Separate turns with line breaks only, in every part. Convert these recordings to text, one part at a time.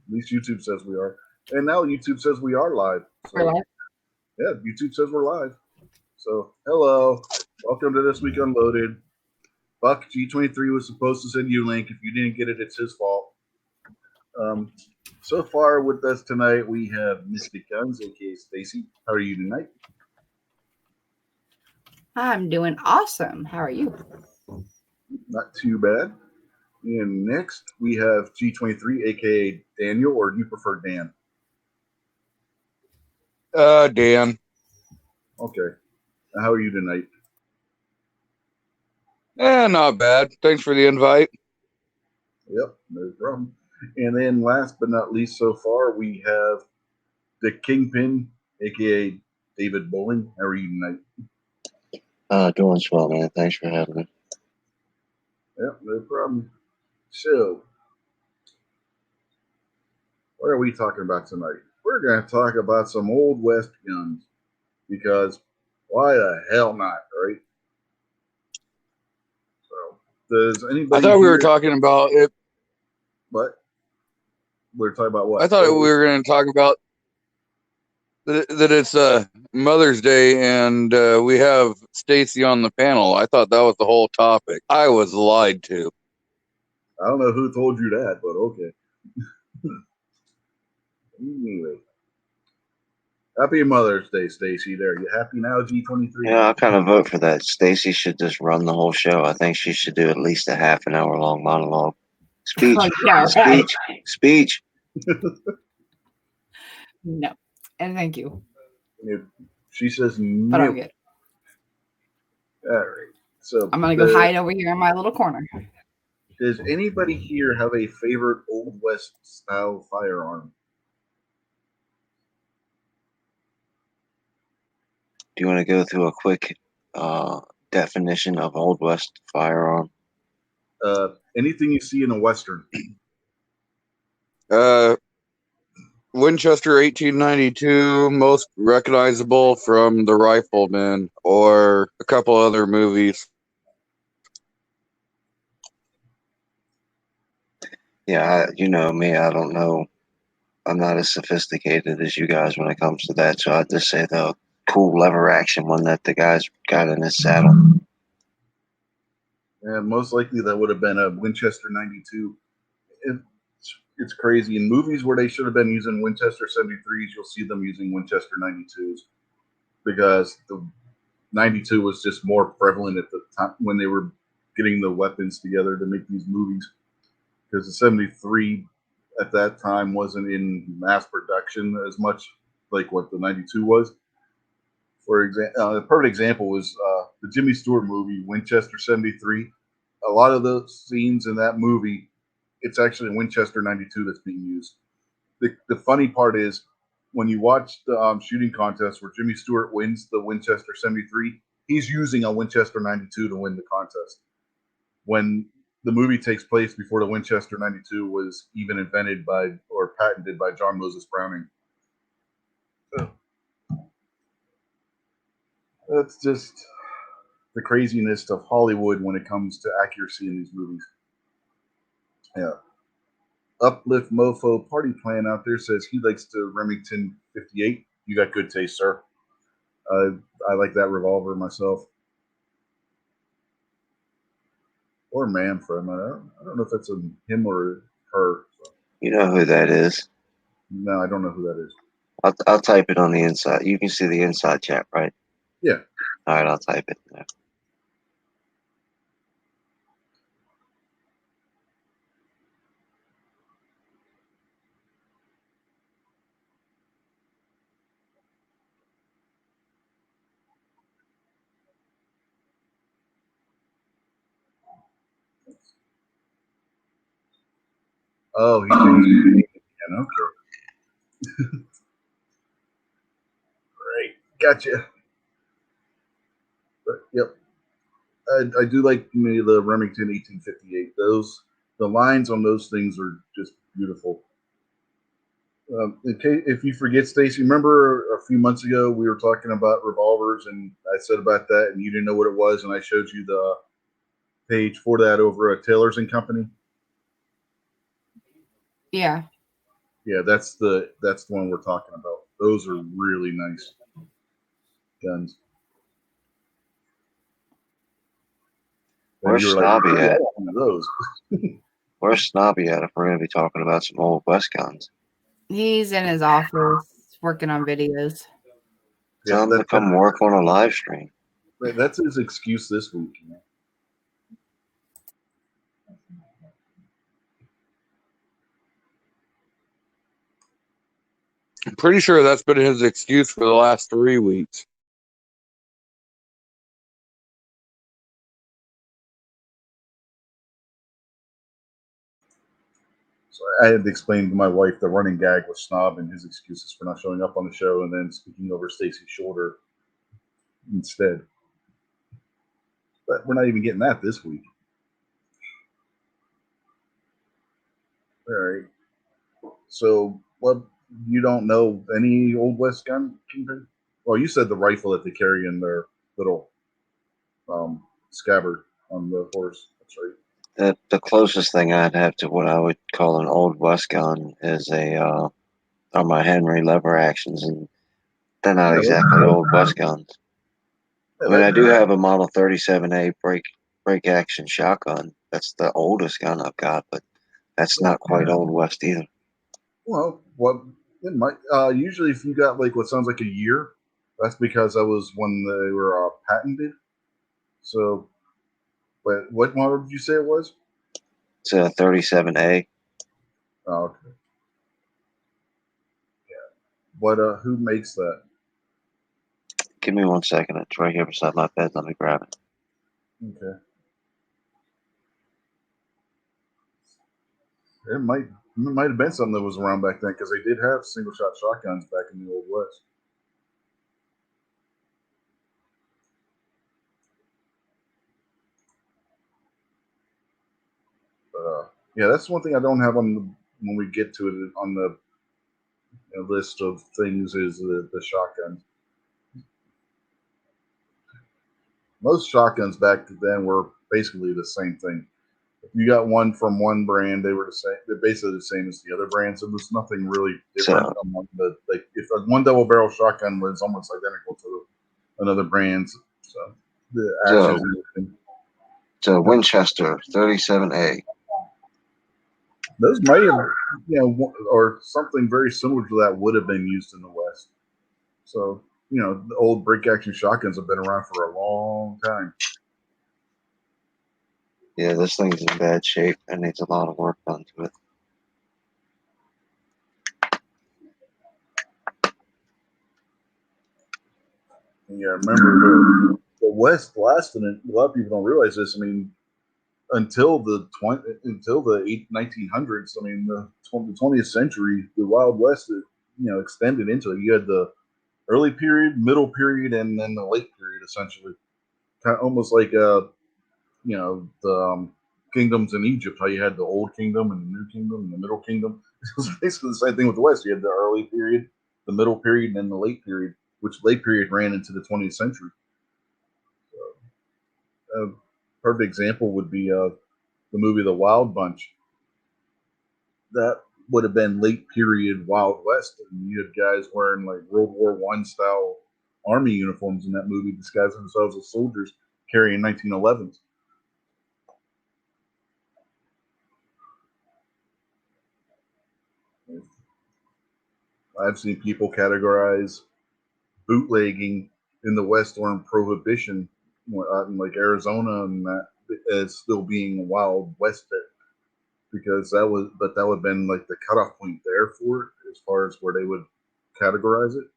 At least YouTube says we are. And now YouTube says we are live.
We're
So
live.
yeah, YouTube says we're live. So hello, welcome to this week unloaded. Buck G23 was supposed to send you a link. If you didn't get it, it's his fault. Um, so far with us tonight, we have Mystic Guns, aka Stacy. How are you tonight?
I'm doing awesome. How are you?
Not too bad. And next we have G23, aka Daniel, or do you prefer Dan?
Dan.
Okay. How are you tonight?
Not bad. Thanks for the invite.
Yep, no problem. And then last but not least so far, we have the Kingpin, aka David Bowling. How are you tonight?
Doing swell, man. Thanks for having me.
Yep, no problem. So, what are we talking about tonight? We're going to talk about some Old West guns because why the hell not, right? So, does anybody?
I thought we were talking about it.
What? We're talking about what?
I thought we were going to talk about that it's Mother's Day and we have Stacy on the panel. I thought that was the whole topic. I was lied to.
I don't know who told you that, but okay. Anyway. Happy Mother's Day, Stacy. There, you happy now, G23?
Yeah, I kind of vote for that. Stacy should just run the whole show. I think she should do at least a half an hour long monologue. Speech,
Yeah, right.
speech.
No. And thank you.
If she says
But
no.
I'm good.
All right. So
I'm going to go hide over here in my little corner.
Does anybody here have a favorite Old West style firearm?
Do you want to go through a quick definition of Old West firearm?
Anything you see in a Western.
Winchester 1892, most recognizable from The Rifleman or a couple other movies.
Yeah, you know me. I don't know. I'm not as sophisticated as you guys when it comes to that. So I'd just say the cool lever action one that the guy's got in his saddle.
And most likely that would have been a Winchester 92. It's crazy. In movies where they should have been using Winchester 73s, you'll see them using Winchester 92s because the 92 was just more prevalent at the time when they were getting the weapons together to make these movies. Because the 73 at that time wasn't in mass production as much like what the 92 was. For example, a perfect example was the Jimmy Stewart movie, Winchester 73. A lot of the scenes in that movie, it's actually a Winchester 92 that's being used. The funny part is when you watch the shooting contest where Jimmy Stewart wins the Winchester 73, he's using a Winchester 92 to win the contest. When the movie takes place before the Winchester 92 was even invented by or patented by John Moses Browning. So, that's just the craziness of Hollywood when it comes to accuracy in these movies. Yeah. Uplift Mofo Party Plan out there says he likes the Remington 58. You got good taste, sir. I like that revolver myself. Or man from I don't know if that's a him or her. So.
You know who that is?
No, I don't know who that is.
I'll type it on the inside. You can see the inside chat, right?
Yeah.
All right, I'll type it there.
Oh, he changed his name again. Okay. Right. Gotcha. But, yep. I do like the Remington 1858. The lines on those things are just beautiful. If you forget, Stacy, remember a few months ago we were talking about revolvers, and I said about that, and you didn't know what it was, and I showed you the page for that over at Taylor's and Company.
Yeah.
Yeah, that's the one we're talking about. Those are really nice guns. And
Where's
you were like,
Snobby
"Hey, I
at?
want one of those."
Where's Snobby at if we're going to be talking about some old West guns?
He's in his office working on videos.
Tell him to come work on a live stream.
That's his excuse this week. You know?
I'm pretty sure that's been his excuse for the last 3 weeks.
So I had to explain to my wife the running gag with Snob and his excuses for not showing up on the show, and then speaking over Stacy's shoulder instead. But we're not even getting that this week. All right. So, what, you don't know any Old West gun, Kingpin? Well, you said the rifle that they carry in their little scabbard on the horse. That's right.
The closest thing I'd have to what I would call an old West gun is are my Henry lever actions, and they're not
Yeah,
exactly old West guns. I mean, I do have a Model 37A break action shotgun. That's the oldest gun I've got, but that's not quite old West either.
Well, what it might usually if you got like what sounds like a year, that's because that was when they were patented. So, but what model did you say it was?
It's a 37A.
Oh, okay. Yeah. What? Who makes that?
Give me 1 second. It's right here beside my bed. Let me grab it.
Okay. It might have been something that was around back then because they did have single shot shotguns back in the Old West. But yeah, that's one thing I don't have on the, when we get to it on the list of things is the shotguns. Most shotguns back then were basically the same thing. If you got one from one brand, they were the same. They're basically the same as the other brands. There was nothing really different among the like. If one double barrel shotgun was almost identical to another brand's, so the actions.
It's a Winchester 37A.
Those might have, or something very similar to that would have been used in the West. So, the old break action shotguns have been around for a long time.
Yeah, this thing's in bad shape and needs a lot of work done to it.
And yeah, remember the West lasted. A lot of people don't realize this. I mean, until the 1900s. I mean, the 20th century, the Wild West, extended into it. You had the early period, middle period, and then the late period, essentially, kind of almost like the kingdoms in Egypt. How you had the Old Kingdom and the New Kingdom and the Middle Kingdom. It was basically the same thing with the West. You had the early period, the middle period, and then the late period, which late period ran into the 20th century. A perfect example would be the movie The Wild Bunch. That would have been late period Wild West, and you had guys wearing like World War I style army uniforms in that movie, disguising themselves as soldiers carrying 1911s. I've seen people categorize bootlegging in the West or in prohibition, in like Arizona, and that as still being Wild West there, because that would have been like the cutoff point there for it as far as where they would categorize it.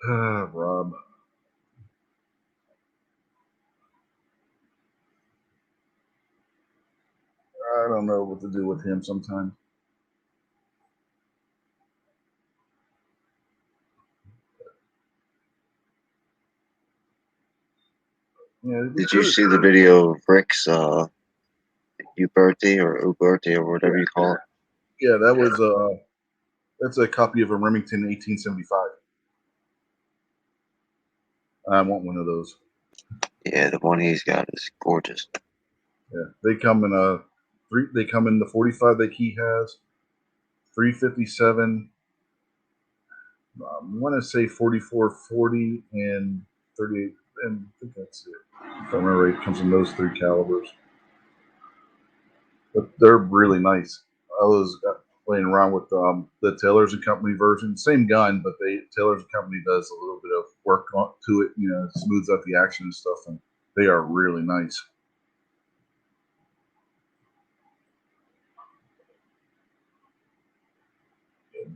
Rob. I don't know what to do with him sometimes. Yeah,
Did you see the video of Rick's Uberti or whatever you call it?
Yeah, that was that's a copy of a Remington 1875. I want one of those.
Yeah, the one he's got is gorgeous.
Yeah, they come in a three. They come in the 45 that he has, 357. I want to say 4440 and 38, and I think that's it. If I remember right, it comes in those three calibers. But they're really nice. I was playing around with the Taylor's and Company version, same gun, but Taylor's and Company does a little bit of work to it, smooths out the action and stuff, and they are really nice.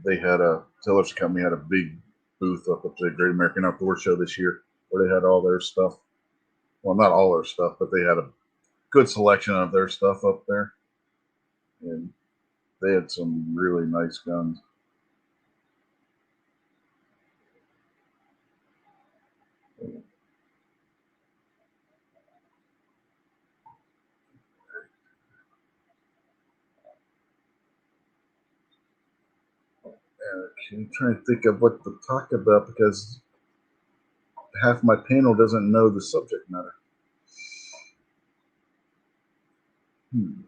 They had Taylor's Company had a big booth up at the Great American Outdoor Show this year, where they had all their stuff. Well, not all their stuff, but they had a good selection of their stuff up there, and they had some really nice guns. I'm trying to think of what to talk about because half my panel doesn't know the subject matter. You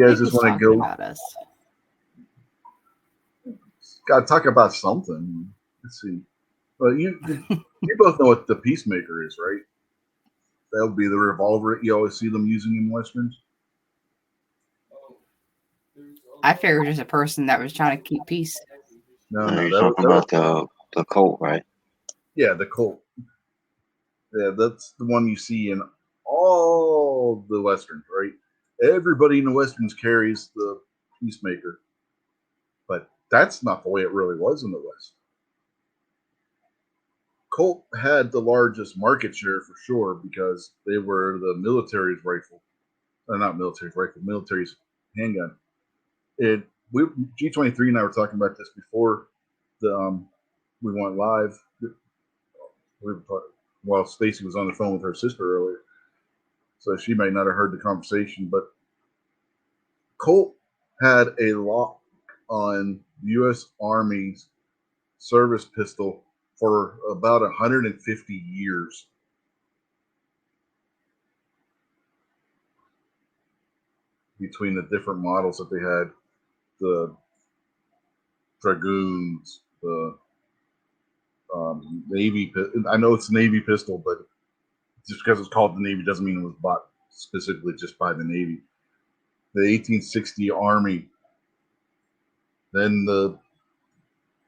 guys just want to go?
About us.
Got to talk about something. Let's see. Well, you both know what the Peacemaker is, right? That would be the revolver you always see them using in westerns.
I figured just a person that was trying to keep peace.
No,
You're
that
talking
was,
about the Colt, right?
yeah, the Colt. Yeah, that's the one you see in all the westerns, right? Everybody in the westerns carries the Peacemaker, but that's not the way it really was in the West. Colt had the largest market share for sure because they were the military's rifle, or not military's rifle, military's handgun. G23 and I were talking about this before we went live. While Stacy was on the phone with her sister earlier, so she might not have heard the conversation. But Colt had a lock on the U.S. Army's service pistol for about 150 years. Between the different models that they had, the Dragoons, the Navy. I know it's a Navy pistol, but just because it's called the Navy doesn't mean it was bought specifically just by the Navy. The 1860 Army, then the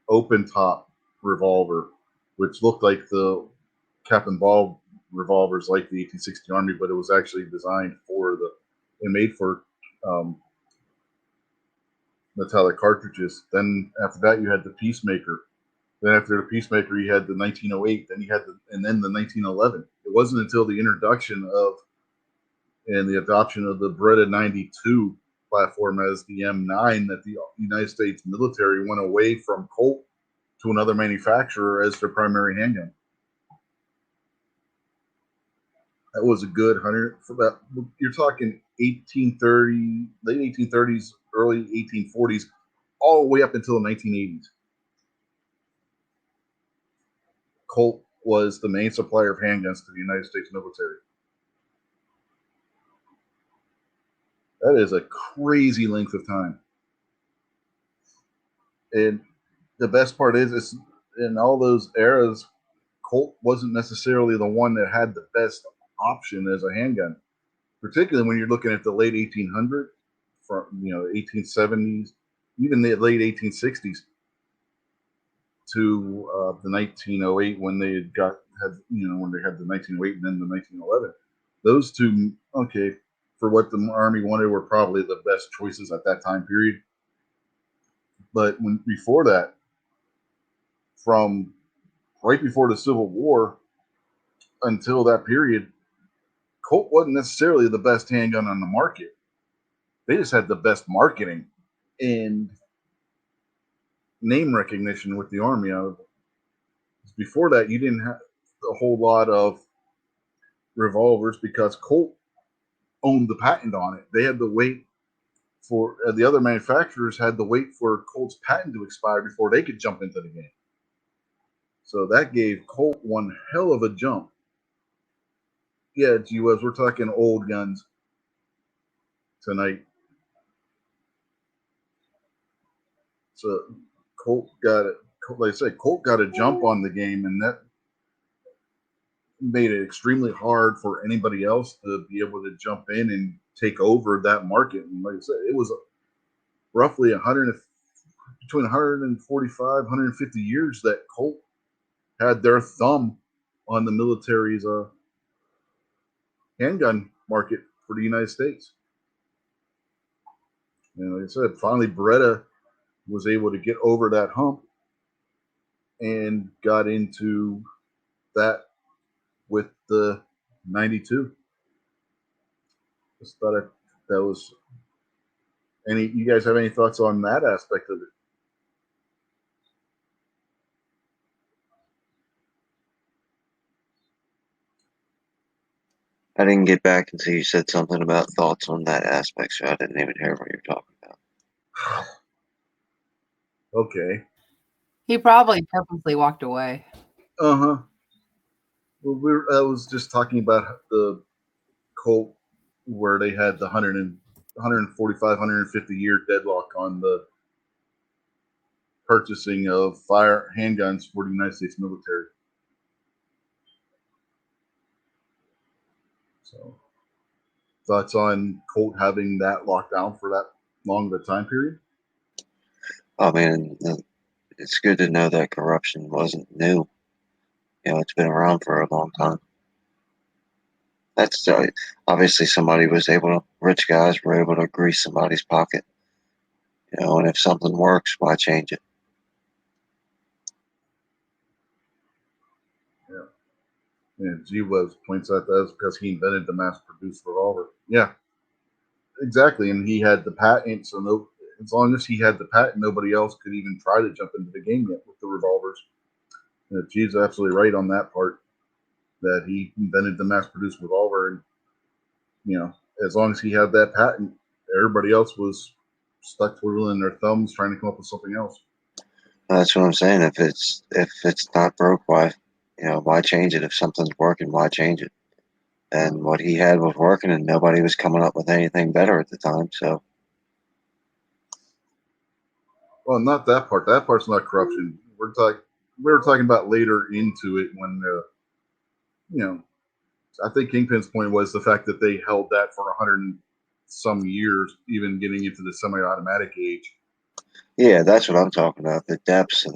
open top revolver, which looked like the Captain Ball revolvers like the 1860 Army, but it was actually designed and made for metallic cartridges. Then after that, you had the Peacemaker. Then after the Peacemaker, you had the 1908. Then and then the 1911. It wasn't until the introduction of and the adoption of the Beretta 92 platform as the M9 that the United States military went away from Colt to another manufacturer as their primary handgun. That was a good 100 for that. You're talking 1830, late 1830s, early 1840s, all the way up until the 1980s. Colt was the main supplier of handguns to the United States military. That is a crazy length of time. And the best part is in all those eras, Colt wasn't necessarily the one that had the best option as a handgun, particularly when you're looking at the late 1800s, from 1870s, even the late 1860s to the 1908 when they had the 1908 and then the 1911. Those two, okay, for what the Army wanted, were probably the best choices at that time period. But before that, from right before the Civil War until that period, Colt wasn't necessarily the best handgun on the market. They just had the best marketing and name recognition with the Army. Before that, you didn't have a whole lot of revolvers because Colt owned the patent on it. They had to wait for the other manufacturers had to wait for Colt's patent to expire before they could jump into the game. So that gave Colt one hell of a jump Yeah, gee whiz, we're talking old guns tonight. So Colt got it. Like I said, Colt got a jump on the game, and that made it extremely hard for anybody else to be able to jump in and take over that market. And like I said, it was roughly 100, between 145, 150 years that Colt had their thumb on the military's handgun market for the United States. And like I said, finally Beretta was able to get over that hump and got into that with the 92. Just thought that was any. You guys have any thoughts on that aspect of it?
I didn't get back until you said something about thoughts on that aspect, so I didn't even hear what you're talking about.
Okay.
He probably purposely walked away.
Uh-huh. Well, I was just talking about the Colt where they had the 145, 150 year deadlock on the purchasing of fire handguns for the United States military. So, thoughts on Colt having that locked down for that long of a time period?
I mean, it's good to know that corruption wasn't new. You know, it's been around for a long time. That's obviously somebody was able to, rich guys were able to grease somebody's pocket. You know, and if something works, why change it?
Yeah. And G Webs points out that because he invented the mass produced revolver. Yeah, exactly. And he had the patent, so no, as long as he had the patent, nobody else could even try to jump into the game yet with the revolvers. G's absolutely right on that part, that he invented the mass produced revolver. And, you know, as long as he had that patent, everybody else was stuck twiddling their thumbs trying to come up with something else.
That's what I'm saying. If it's not broke, why change it? If something's working, why change it? And what he had was working, and nobody was coming up with anything better at the time. So,
Well, not that part. That part's not corruption. We were talking about later into it when, you know, I think Kingpin's point was the fact that they held that for 100 and some years, even getting into the semi-automatic age.
yeah, that's what I'm talking about. The depths of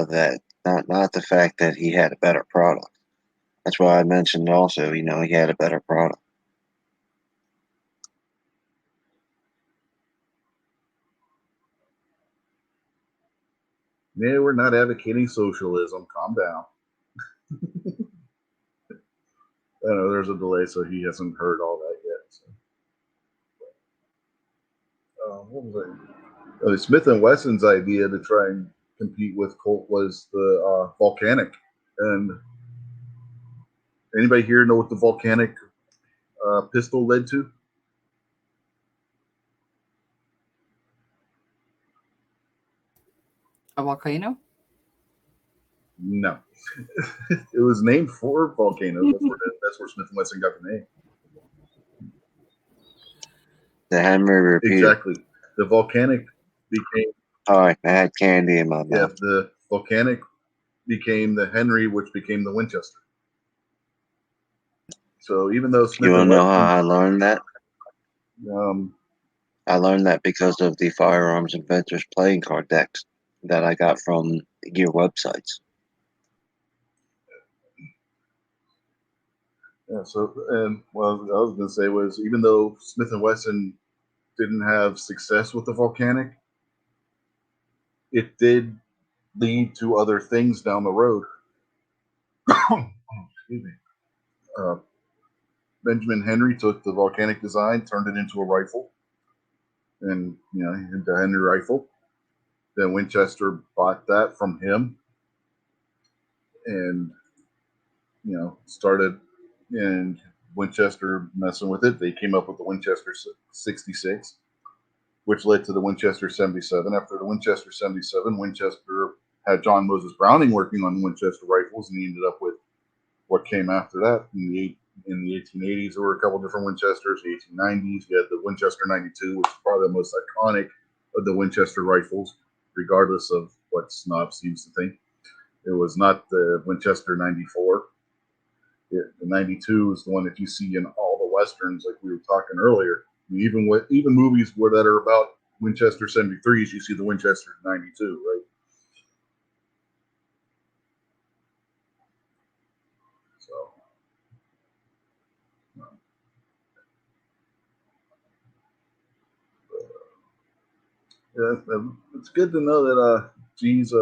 that, not the fact that he had a better product. That's why I mentioned also, he had a better product.
Yeah, we're not advocating socialism. Calm down. I know there's a delay, so he hasn't heard all that yet. So. What was it? Smith and Wesson's idea to try and compete with Colt was the volcanic. And anybody here know what the volcanic pistol led to?
A volcano?
No. It was named for volcanoes. That's where Smith and Wesson got the name.
The Henry repeated.
Exactly. The volcanic became.
All right, I had candy in my mouth.
Yeah, the volcanic became the Henry, which became the Winchester. So even though Smith
You want
and
to know
Wesson,
how I learned that?
um,
I learned that because of the Firearms Inventors playing card decks that I got from your websites.
yeah. So and well, I was going to say was even though Smith and Wesson didn't have success with the volcanic, it did lead to other things down the road. Excuse me. Benjamin Henry took the volcanic design, turned it into a rifle, and into a Henry rifle. Then Winchester bought that from him, and started in Winchester messing with it. They came up with the Winchester 66, which led to the Winchester 77. After the Winchester 77, Winchester had John Moses Browning working on Winchester rifles, and he ended up with what came after that in the In the 1880s, there were a couple different Winchesters. The 1890s, you had the Winchester 92, which is probably the most iconic of the Winchester rifles, regardless of what snob seems to think. It was not the Winchester 94. The 92 is the one that you see in all the westerns, like we were talking earlier. I mean, even movies that are about Winchester 73s, you see the Winchester 92, right? So, yeah, it's good to know that G's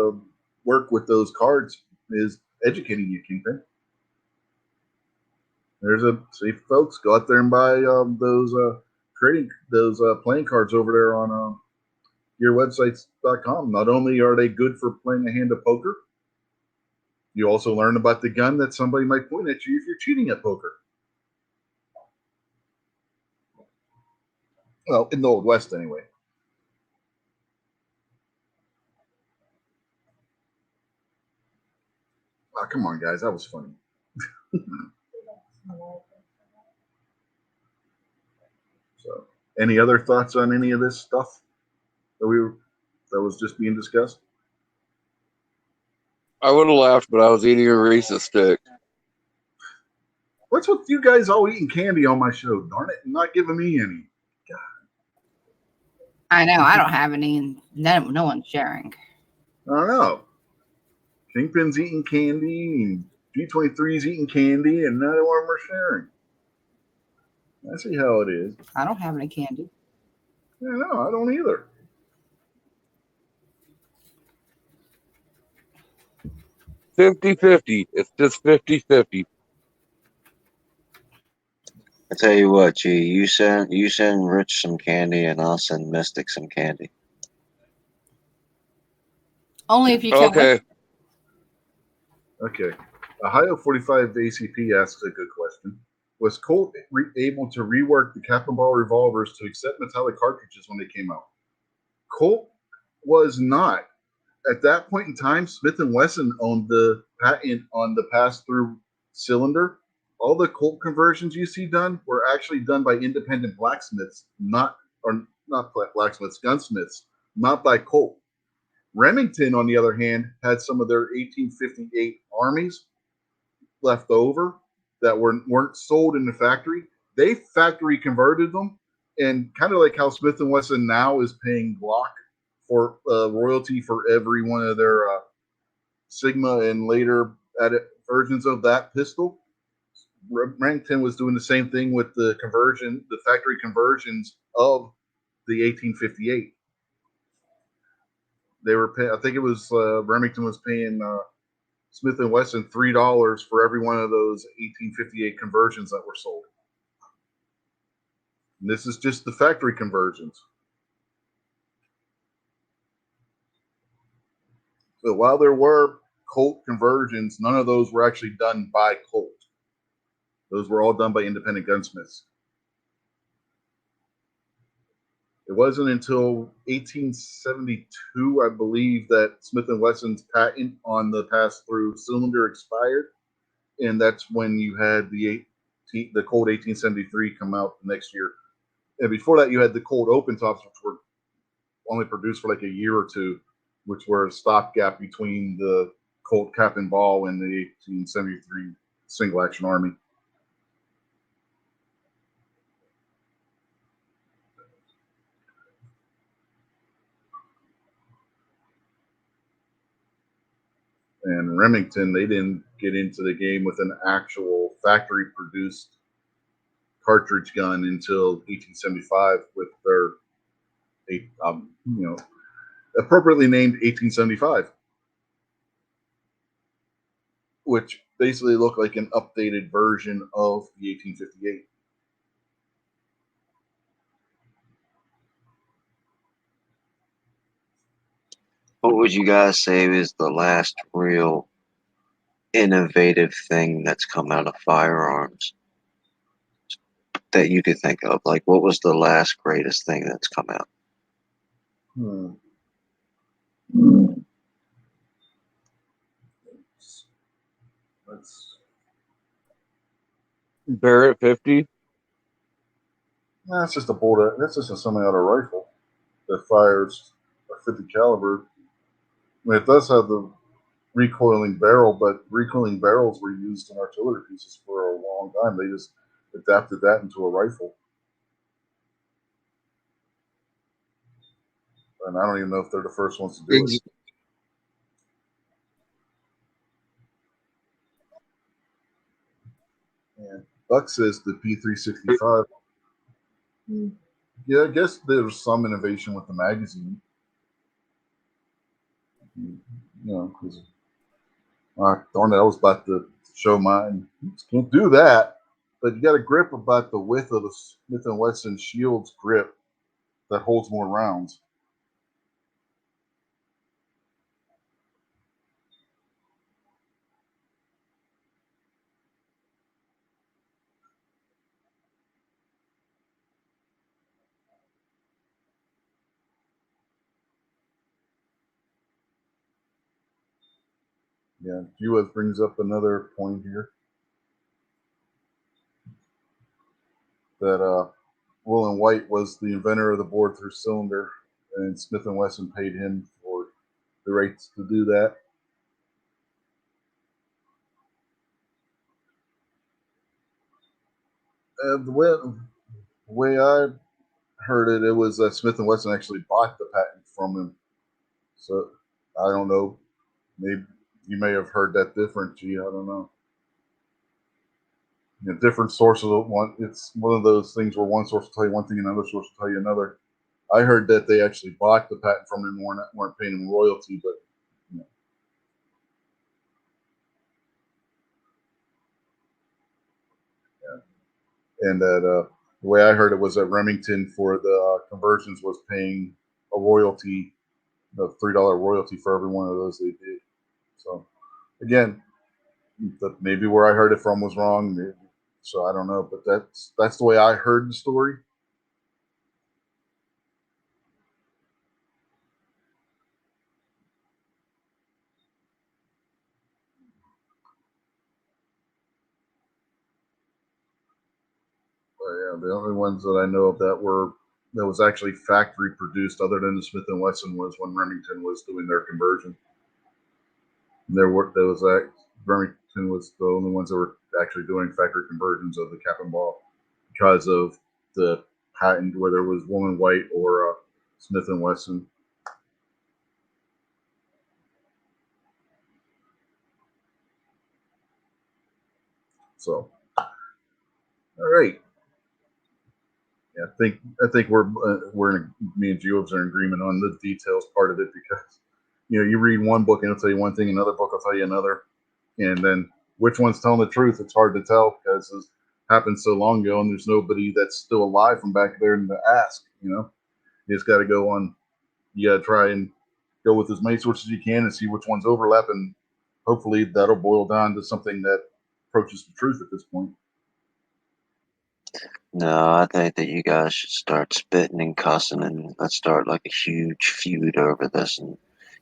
work with those cards is educating you, Kingpin. See, folks, go out there and buy those playing cards over there on gearwebsites.com. Not only are they good for playing a hand of poker, you also learn about the gun that somebody might point at you if you're cheating at poker. Well, in the Old West, anyway. Oh, come on, guys. That was funny. So, any other thoughts on any of this stuff that was just being discussed?
I would have laughed, but I was eating a Reese's stick.
What's with you guys all eating candy on my show? Darn it, and not giving me any. God.
I know. I don't have any, and no one's sharing.
I don't know. Kingpin's eating candy, and G23's eating candy, and neither one of them are sharing. I see how it is.
I don't have any candy.
Yeah, no, I don't either.
$50-50. It's just 50-50.
I tell you what, G, you send Rich some candy, and I'll send Mystic some candy.
Only if you tell me.
Okay.
Okay. Ohio 45 ACP asks a good question. Was Colt able to rework the cap and ball revolvers to accept metallic cartridges when they came out? Colt was not. At that point in time, Smith & Wesson owned the patent on the pass-through cylinder. All the Colt conversions you see done were actually done by independent blacksmiths, not blacksmiths, gunsmiths, not by Colt. Remington, on the other hand, had some of their 1858 armies left over that weren't sold in the factory. They factory converted them, and kind of like how Smith & Wesson now is paying Glock for royalty for every one of their Sigma and later versions of that pistol. Remington was doing the same thing with the factory conversions of the 1858. They were I think it was Remington was paying Smith & Wesson $3 for every one of those 1858 conversions that were sold. And this is just the factory conversions. So while there were Colt conversions, none of those were actually done by Colt. Those were all done by independent gunsmiths. It wasn't until 1872, I believe, that Smith & Wesson's patent on the pass-through cylinder expired, and that's when you had the Colt 1873 come out the next year. And before that, you had the Colt open tops, which were only produced for like a year or two, which were a stopgap between the Colt cap and ball and the 1873 single action army. And Remington, they didn't get into the game with an actual factory produced cartridge gun until 1875 with their appropriately named 1875, which basically looked like an updated version of the 1858.
What would you guys say is the last real innovative thing that's come out of firearms that you could think of? Like, what was the last greatest thing that's come out?
Barrett 50.
That's just a bolt. That's just a semi-auto rifle that fires a 50 caliber. I mean, it does have the recoiling barrel, but recoiling barrels were used in artillery pieces for a long time. They just adapted that into a rifle. And I don't even know if they're the first ones to do it. And Buck says the P365. Yeah, I guess there's some innovation with the magazine. You know, because darn it, I was about to show mine. You can't do that. But you got a grip about the width of the Smith & Wesson Shield's grip that holds more rounds. Yeah, US brings up another point here that Roland White was the inventor of the bore-through cylinder, and Smith & Wesson paid him for the rights to do that. The way I heard it, it was that Smith & Wesson actually bought the patent from him. So I don't know. Maybe you may have heard that different. Gee, I don't know. You know, different sources of one. It's one of those things where one source will tell you one thing, another source will tell you another. I heard that they actually bought the patent from him and weren't paying him royalty, but you know. Yeah. And that the way I heard it was that Remington for the conversions was paying a royalty, the $3 royalty for every one of those they did. So again, maybe where I heard it from was wrong. Maybe, so I don't know, but that's the way I heard the story. But yeah, the only ones that I know of that was actually factory produced, other than the Smith and Wesson, was when Remington was doing their conversion. And Remington was the only ones that were actually doing factory conversions of the cap and ball because of the patent, whether it was Roland White or Smith and Wesson. So, all right. Yeah, I think me and Geobs are in agreement on the details part of it, because you read one book and it'll tell you one thing, another book will tell you another, and then which one's telling the truth, it's hard to tell because it happened so long ago and there's nobody that's still alive from back there to ask. You just got to go on. You got to try and go with as many sources as you can and see which ones overlap, and hopefully that'll boil down to something that approaches the truth at this point.
No, I think that you guys should start spitting and cussing, and let's start like a huge feud over this and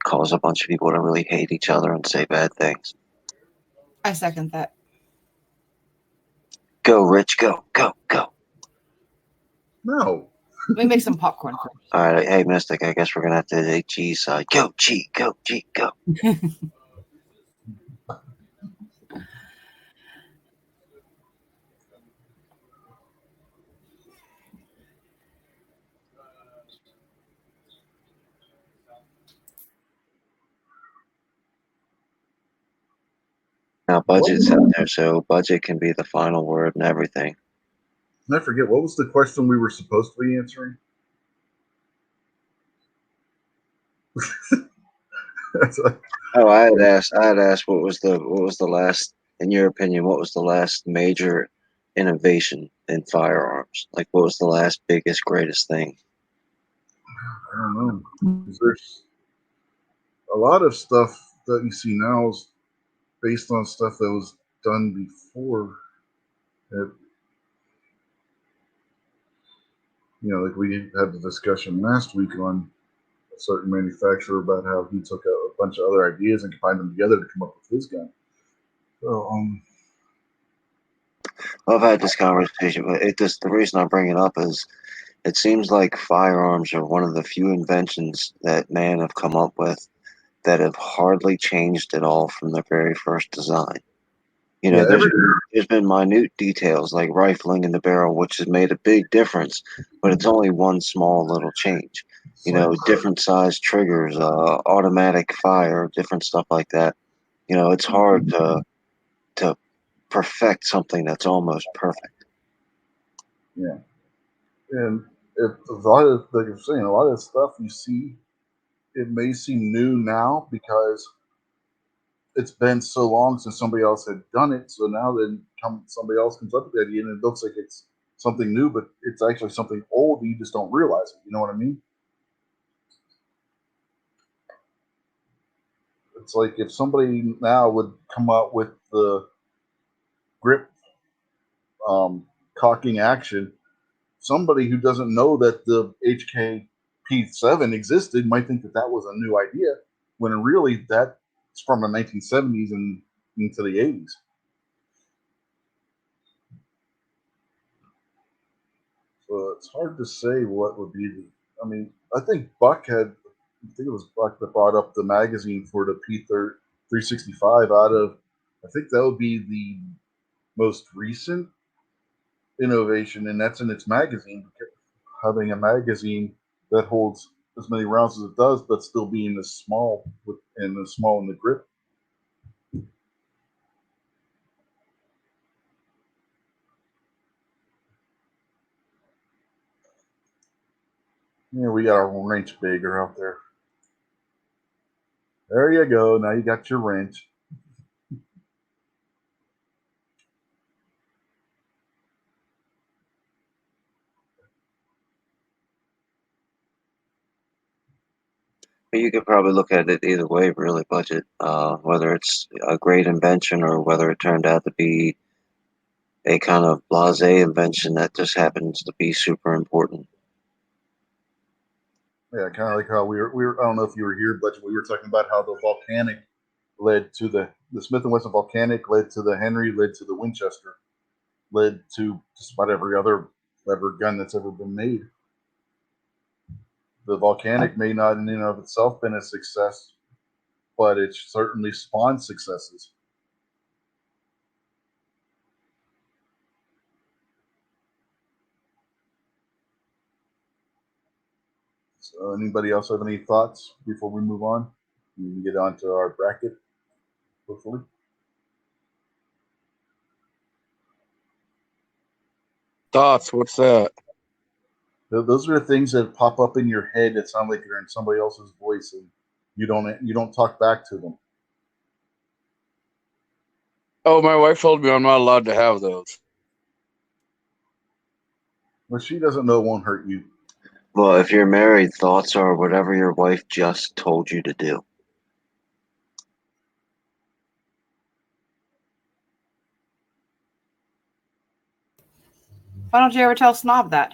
cause a bunch of people to really hate each other and say bad things.
I second that.
Go, Rich, go, go, go.
No.
Let me make some popcorn first.
All right, hey, Mystic, I guess we're going to have to hit G side. Go, G, go, G, go. Now, budget's in there, so budget can be the final word and everything.
I forget, what was the question we were supposed to be answering?
Oh, I had asked what was the last, in your opinion, what was the last major innovation in firearms? Like, what was the last biggest, greatest thing?
I don't know. There's a lot of stuff that you see now is based on stuff that was done before. Like we had the discussion last week on a certain manufacturer about how he took a bunch of other ideas and combined them together to come up with his gun. So,
I've had this conversation, but the reason I bring it up is it seems like firearms are one of the few inventions that man have come up with that have hardly changed at all from their very first design. You
Yeah,
know, there's been minute details like rifling in the barrel, which has made a big difference, but it's only one small little change. You know, different size triggers, automatic fire, different stuff like that. You know, it's hard to perfect something that's almost perfect.
yeah, and a lot of, like you're saying, a lot of the stuff you see, it may seem new now because it's been so long since somebody else had done it. So now then somebody else comes up with the idea and it looks like it's something new, but it's actually something old. You just don't realize it. You know what I mean? It's like if somebody now would come up with the grip cocking action, somebody who doesn't know that the HKP7 existed might think that that was a new idea, when really that's from the 1970s and into the 80s. So it's hard to say what would be the. I mean, I think Buck had. I think it was Buck that brought up the magazine for the P365 out of. I think that would be the most recent innovation, and that's in its magazine. Having a magazine that holds as many rounds as it does, but still being as small and as small in the grip. Yeah, we got our wrench bigger out there. There you go. Now you got your wrench.
But you could probably look at it either way, really, budget. Whether it's a great invention or whether it turned out to be a kind of blasé invention that just happens to be super important.
Yeah, kind of like how we were. I don't know if you were here, but we were talking about how the volcanic led to the Smith and Wesson volcanic led to the Henry, led to the Winchester, led to just about every other lever gun that's ever been made. The volcanic may not in and of itself been a success, but it certainly spawned successes. So, anybody else have any thoughts before we move on? We can get on to our bracket, hopefully.
Thoughts? What's that?
Those are the things that pop up in your head that sound like you're in somebody else's voice, and you don't talk back to them.
Oh, my wife told me I'm not allowed to have those.
Well, she doesn't know it won't hurt you.
Well, if you're married, thoughts are whatever your wife just told you to do.
Why don't you ever tell Snob that?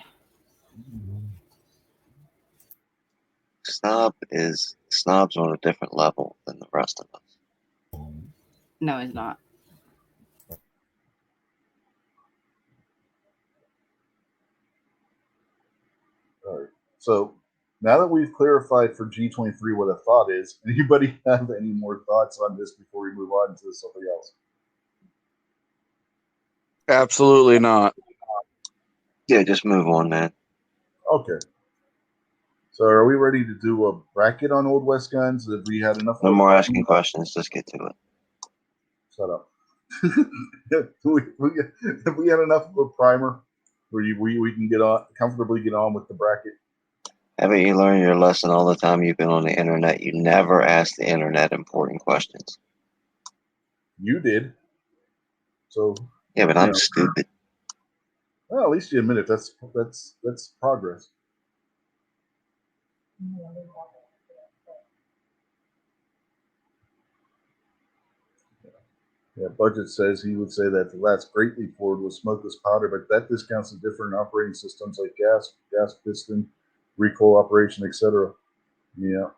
Snob's on a different level than the rest of us.
No, he's not.
All right. So now that we've clarified for G23 what a thought is, anybody have any more thoughts on this before we move on to something else?
Absolutely not.
Yeah, just move on, man.
Okay. So are we ready to do a bracket on Old West guns? Have we had enough?
No more asking questions. Just get to it.
Shut up. Have we had enough of a primer where we can comfortably get on with the bracket?
Haven't you learned your lesson all the time you've been on the internet? You never ask the internet important questions.
You did. So
Yeah, but I'm stupid.
well, at least you admit it. That's progress. Yeah, Budget says he would say that the last Great Leap Forward was smokeless powder, but that discounts the different operating systems like gas piston, recoil operation, etc. Yeah.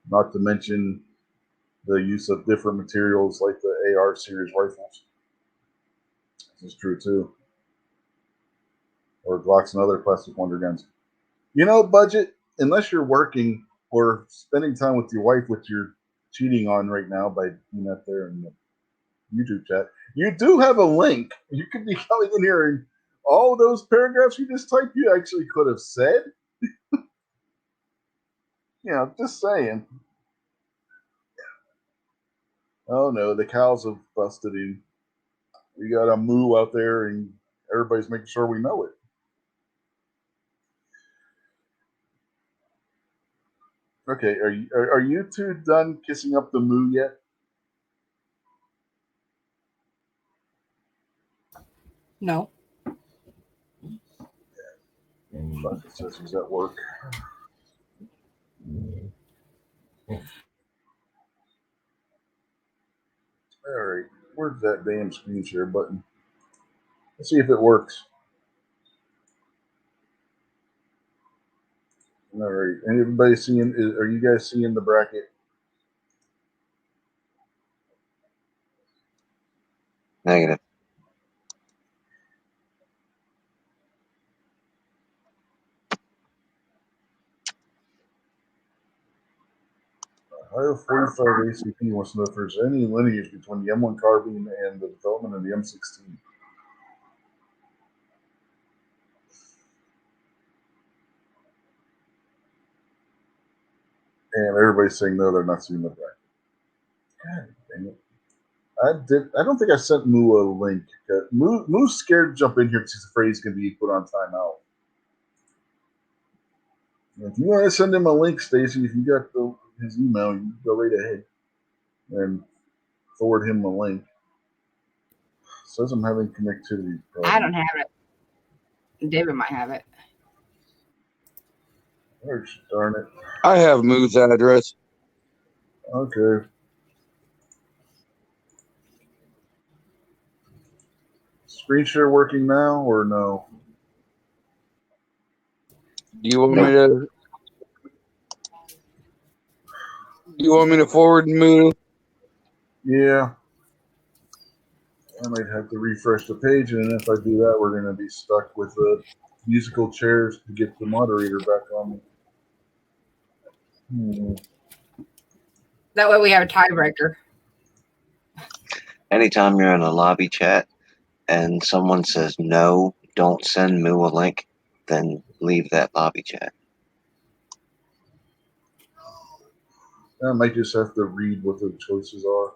Not to mention the use of different materials like the AR series rifles. This is true too. Or Glocks and other plastic wonder guns. You know, budget, unless you're working or spending time with your wife, which you're cheating on right now by being up there in the YouTube chat, you do have a link. You could be coming in here and all those paragraphs you just typed, you actually could have said. Yeah, just saying. Oh no, the cows have busted in. We got a moo out there, and everybody's making sure we know it. Okay, are you two done kissing up the moo yet?
No.
Bucket says he's at work. All right, where's that damn screen share button? Let's see if it works. All right, and everybody seeing? Are you guys seeing the bracket?
Negative.
Ohio 45 ACP wants to know if there's any lineage between the M1 carbine and the development of the M16. And everybody's saying no, they're not seeing the bracket. God dang it. I don't think I sent Moo a link. Moo's scared to jump in here because he's afraid he's going to be put on timeout. If you want to send him a link, Stacy, if you got his email, you go right ahead and forward him the link. Says I'm having connectivity problems.
I don't have it. David might have it.
Oh, darn it.
I have Moo's address.
Okay. Screen share working now or no?
Do you want me to? Do you want me to forward Moo?
Yeah. I might have to refresh the page, and if I do that, we're going to be stuck with the musical chairs to get the moderator back on.
That way we have a tiebreaker.
Anytime you're in a lobby chat and someone says no, don't send Moo a link, then leave that lobby chat.
I might just have to read what the choices are.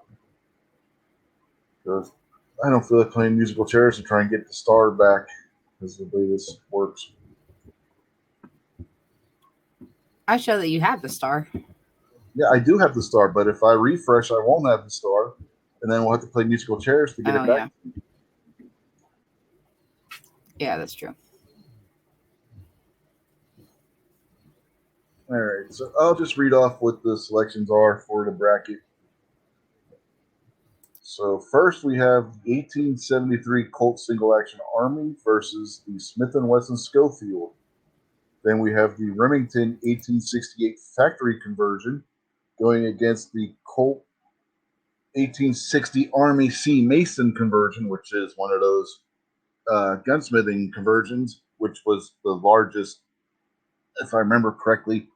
Because I don't feel like playing musical chairs to try and get the star back, because the way this works.
I show that you have the star.
Yeah, I do have the star, but if I refresh, I won't have the star, and then we'll have to play musical chairs to get it back.
Yeah, that's true.
All right, so I'll just read off what the selections are for the bracket. So first we have the 1873 Colt Single Action Army versus the Smith & Wesson Schofield. Then we have the Remington 1868 Factory Conversion going against the Colt 1860 Army C Mason Conversion, which is one of those gunsmithing conversions, which was the largest, if I remember correctly,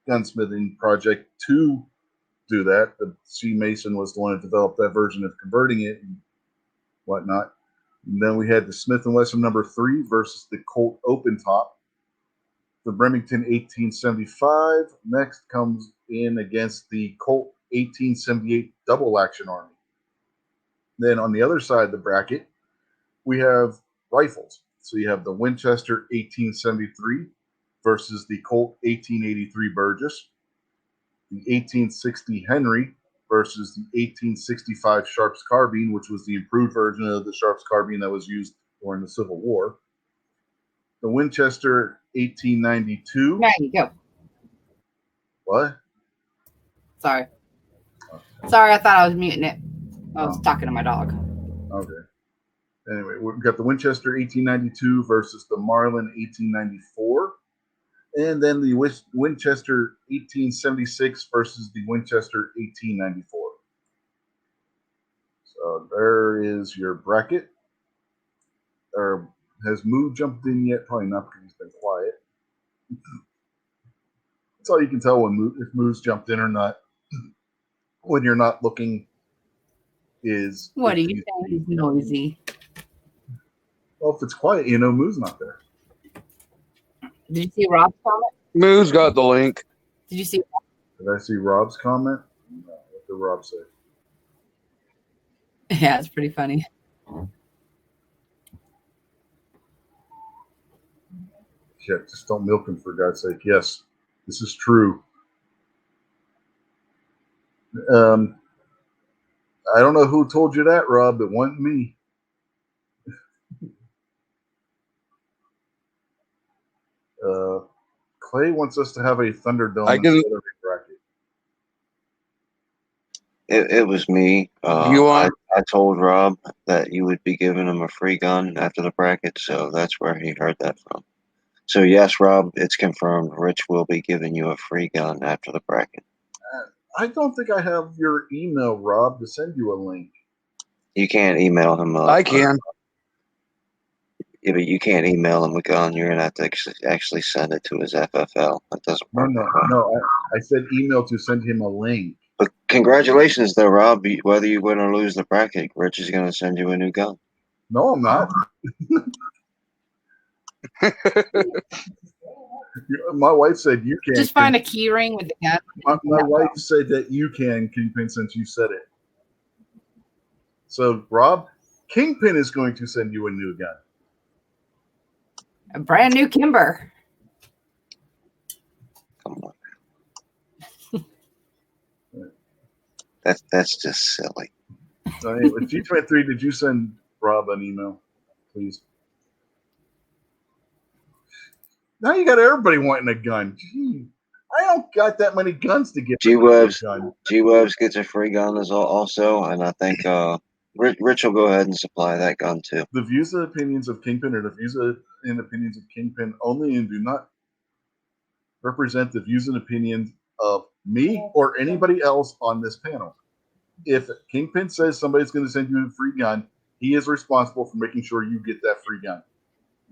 gunsmithing project to do that. The C Mason was the one that developed that version of converting it and whatnot. And then we had the Smith & Wesson number 3 versus the Colt Open Top. The Remington 1875 next comes in against the Colt 1878 Double Action Army. Then on the other side of the bracket, we have rifles. So you have the Winchester 1873 versus the Colt 1883 Burgess, the 1860 Henry versus the 1865 Sharps carbine, which was the improved version of the Sharps carbine that was used during the Civil War. The Winchester 1892.
There you go.
What?
Sorry. Sorry, I thought I was muting it. I was talking to my dog.
Okay. Anyway, we've got the Winchester 1892 versus the Marlin 1894. And then the Winchester 1876 versus the Winchester 1894. So there is your bracket. or has Moo jumped in yet? Probably not because he's been quiet. That's all you can tell if Moo's jumped in or not. When you're not looking, is
What are
if
you saying? He's noisy.
well, if it's quiet, Moo's not there.
Did you see Rob's comment?
Moo's got the link.
Did you see?
Did I see Rob's comment? No, what did Rob say?
Yeah, it's pretty funny.
Yeah, just don't milk him for God's sake. Yes, this is true. I don't know who told you that, Rob. It wasn't me. Clay wants us to have a Thunderdome
I can-
instead of a bracket.
It was me.
You want-
I told Rob that you would be giving him a free gun after the bracket, so that's where he heard that from. So yes, Rob, it's confirmed. Rich will be giving you a free gun after the bracket.
I don't think I have your email, Rob, to send you a link.
You can't email him.
I can.
Yeah, but you can't email him a gun. You're gonna have to actually send it to his FFL. That doesn't work.
No. I said email to send him a link.
But congratulations, though, Rob. Whether you win or lose the bracket, Rich is gonna send you a new gun.
No, I'm not. My wife said you can.
Just find a key ring with the gun.
My wife said that you can, Kingpin, since you said it. So, Rob, Kingpin is going to send you a new gun.
A brand new Kimber.
Come on. That's just silly.
So anyway, G23, did you send Rob an email, please? Now you got everybody wanting a gun. Gee, I don't got that many guns to give.
G-Webs gets a free gun also, and I think Rich will go ahead and supply that gun too.
The views and opinions of Kingpin are the views and opinions of Kingpin only and do not represent the views and opinions of me or anybody else on this panel. If Kingpin says somebody's going to send you a free gun, he is responsible for making sure you get that free gun.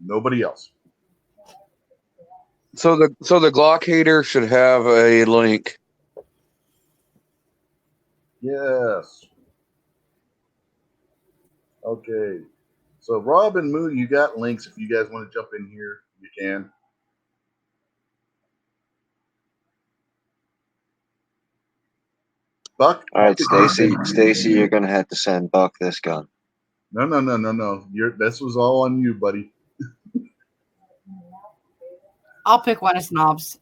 Nobody else.
So the Glock hater should have a link.
Yes. Okay. So Rob and Moo, you got links. If you guys want to jump in here, you can. Buck?
All right, Stacy, you're gonna have to send Buck this gun.
No. This was all on you, buddy.
I'll pick one of Snob's.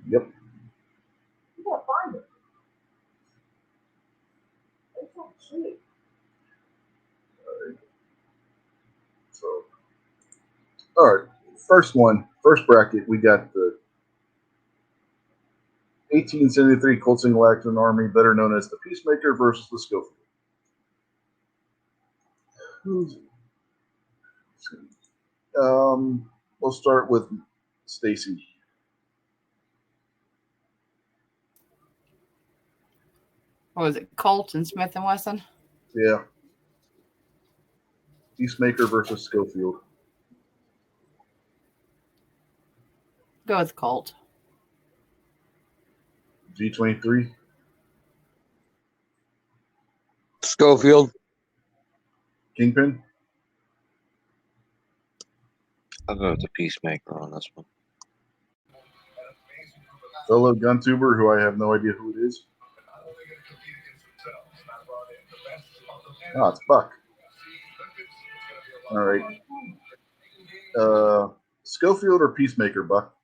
Yep.
You gotta find it. It's not cheap.
So, all right. First bracket, we got the 1873 Colt Single Action Army, better known as the Peacemaker, versus the Schofield. We'll start with Stacy.
What was it? Colt and Smith and Wesson?
Yeah. Peacemaker versus Schofield.
Go with Colt.
G23.
Schofield.
Kingpin.
I'll go with the Peacemaker on this one.
Fellow gun-tuber, who I have no idea who it is. It's Buck. All right. Schofield or Peacemaker, Buck?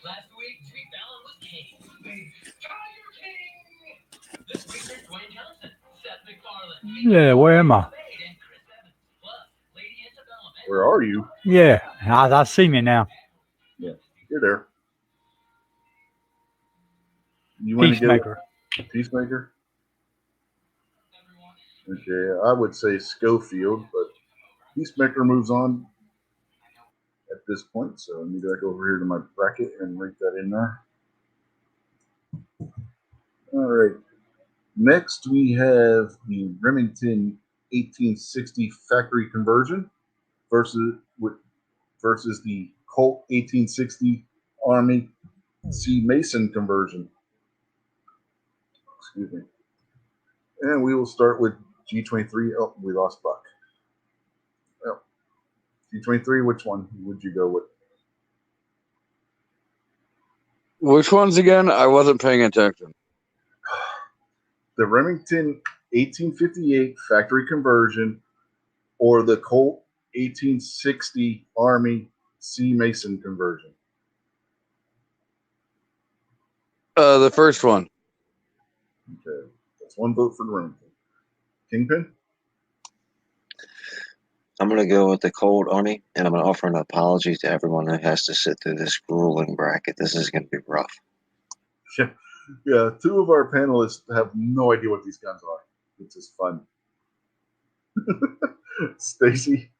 Last week, Jake Fallon was king. This week, there's Dwayne Johnson, Seth MacFarlane.
Yeah, where am I?
And Chris Evans. Plus, Lady Isabella.
Where are you?
Yeah, I see me now.
You're there. You want to
Peacemaker.
go Peacemaker? Okay, I would say Schofield, but Peacemaker moves on at this point, so I need to go over here to my bracket and write that in there. All right. Next, we have the Remington 1860 factory conversion versus the Colt 1860 Army C Mason conversion. Excuse me. And we will start with G23. Oh, we lost Buck. Oh, G23, which one would you go with?
Which ones again? I wasn't paying attention.
The Remington 1858 factory conversion or the Colt 1860 Army C Mason conversion?
The first one.
Okay. That's one vote for the Remington. Kingpin?
I'm going to go with the Cold Army, and I'm going to offer an apology to everyone that has to sit through this grueling bracket. This is going to be rough.
Yeah, two of our panelists have no idea what these guns are. It's just fun. Stacy?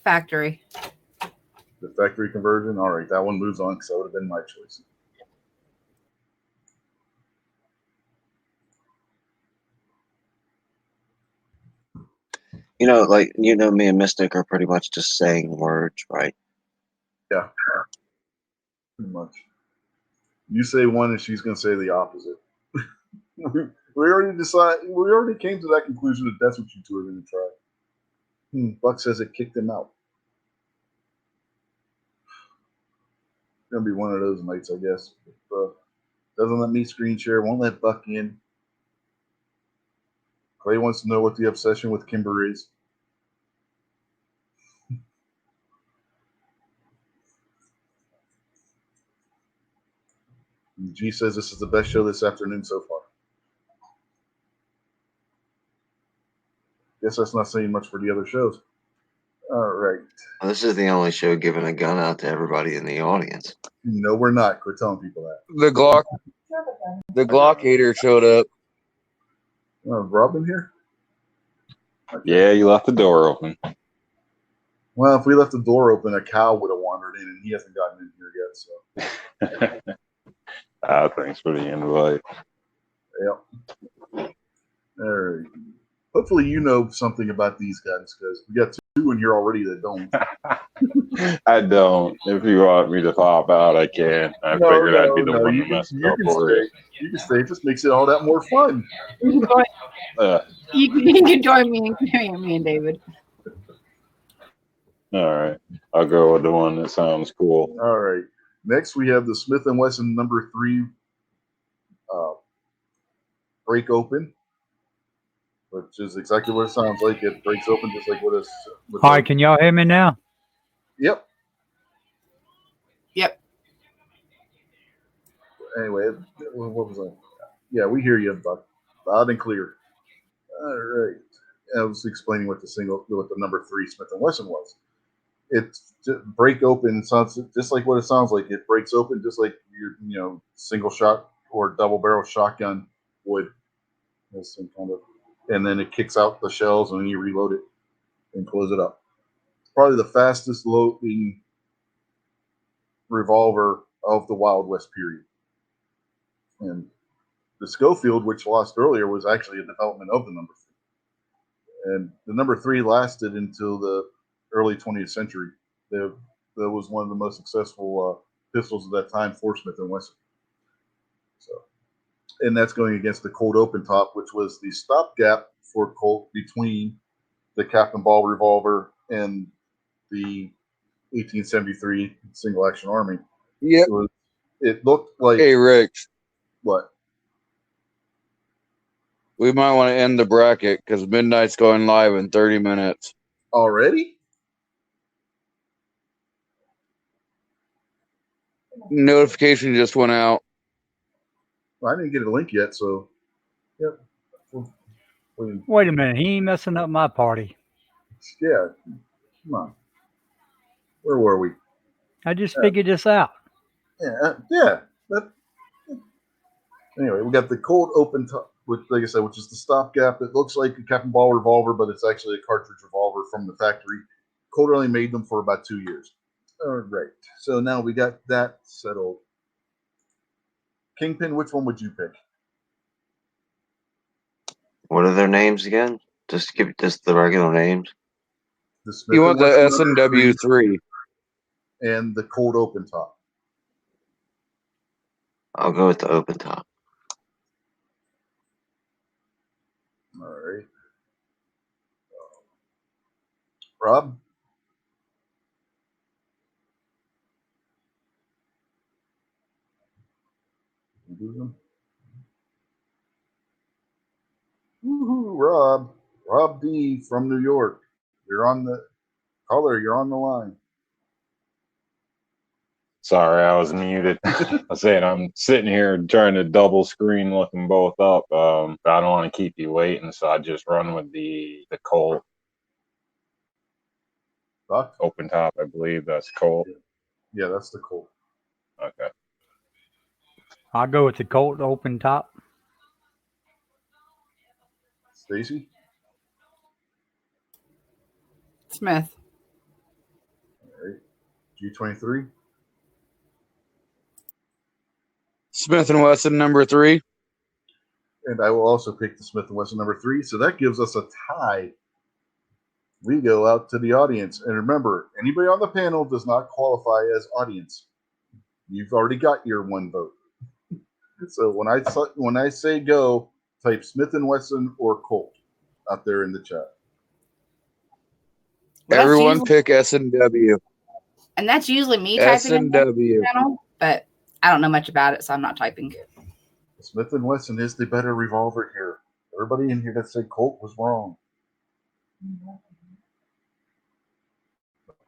Factory.
The factory conversion? All right, that one moves on because that would have been my choice.
Me and Mystic are pretty much just saying words, right?
Yeah, pretty much. You say one, and she's going to say the opposite. we already came to that conclusion that that's what you two are going to try. Buck says it kicked him out. It's going to be one of those nights, I guess. Doesn't let me screen share, won't let Buck in. Clay wants to know what the obsession with Kimber is. G says this is the best show this afternoon so far. Guess that's not saying much for the other shows. All right.
Well, this is the only show giving a gun out to everybody in the audience.
No, we're not. Quit telling people that.
The Glock hater showed up.
Robin here? Okay.
Yeah, you left the door open.
Well, if we left the door open, a cow would have wandered in, and he hasn't gotten in here yet. So.
Thanks for the invite.
Yep. All right. Hopefully you know something about these guns, because we got two in here already that don't.
I don't. If you want me to pop out, I can. I figured I'd be the one to mess it up for you.
You can stay. It just makes it all that more fun.
You can join me and David.
All right. I'll go with the one that sounds cool.
All right. Next, we have the Smith & Wesson number 3 break open, which is exactly what it sounds like. It breaks open just like what it's.
All right, can y'all hear me now?
Yep.
Yep.
Anyway, what was that? Yeah, we hear you, Buck. Loud and clear. All right. I was explaining what the number 3 Smith & Wesson was. It's break open. It sounds just like what it sounds like. It breaks open just like your single shot or double barrel shotgun would. Some kind of, and then it kicks out the shells and then you reload it and close it up. It's probably the fastest loading revolver of the Wild West period. And the Schofield, which lost earlier, was actually a development of the number 3. And the number 3 lasted until the early 20th century. That was one of the most successful pistols of that time for Smith & Wesson. So, and that's going against the Colt Open Top, which was the stopgap for Colt between the Captain Ball revolver and the 1873 single action Army.
Yep.
It looked like.
Hey, Rick.
What?
We might want to end the bracket because midnight's going live in 30 minutes.
Already?
Notification just went out.
I didn't get a link yet, so. Yep.
Wait a minute. He ain't messing up my party.
Yeah. Come on. Where were we?
I just figured this out.
Yeah. Anyway, we got the Colt Open Top, which, like I said, which is the stopgap. It looks like a Captain Ball revolver, but it's actually a cartridge revolver from the factory. Colt only made them for about 2 years. All right. So now we got that settled. Kingpin, which one would you pick?
What are their names again? Just give just the regular names.
The Smith
You
and
want the
Wesson number
SNW 3.
and the Colt open top.
I'll go with the open top.
All right. Rob? Woohoo, Rob. Rob D from New York. You're on the caller, you're on the line.
Sorry, I was muted. I said I'm sitting here trying to double screen looking both up. But I don't want to keep you waiting, so I just run with the Colt
Doc?
open top. I believe that's Colt.
Yeah, that's the Colt.
Okay.
I'll go with the Colt open top.
Stacy?
Smith.
All right. G23?
Smith and Wesson number 3.
And I will also pick the Smith & Wesson number 3. So that gives us a tie. We go out to the audience. And remember, anybody on the panel does not qualify as audience. You've already got your one vote. So when I say go, type Smith & Wesson or Colt out there in the chat.
Well,
Everyone
usually,
pick SNW.
and that's usually me typing in the
SNW.
channel, but I don't know much about it, so I'm not typing.
Smith & Wesson is the better revolver here. Everybody in here that said Colt was wrong.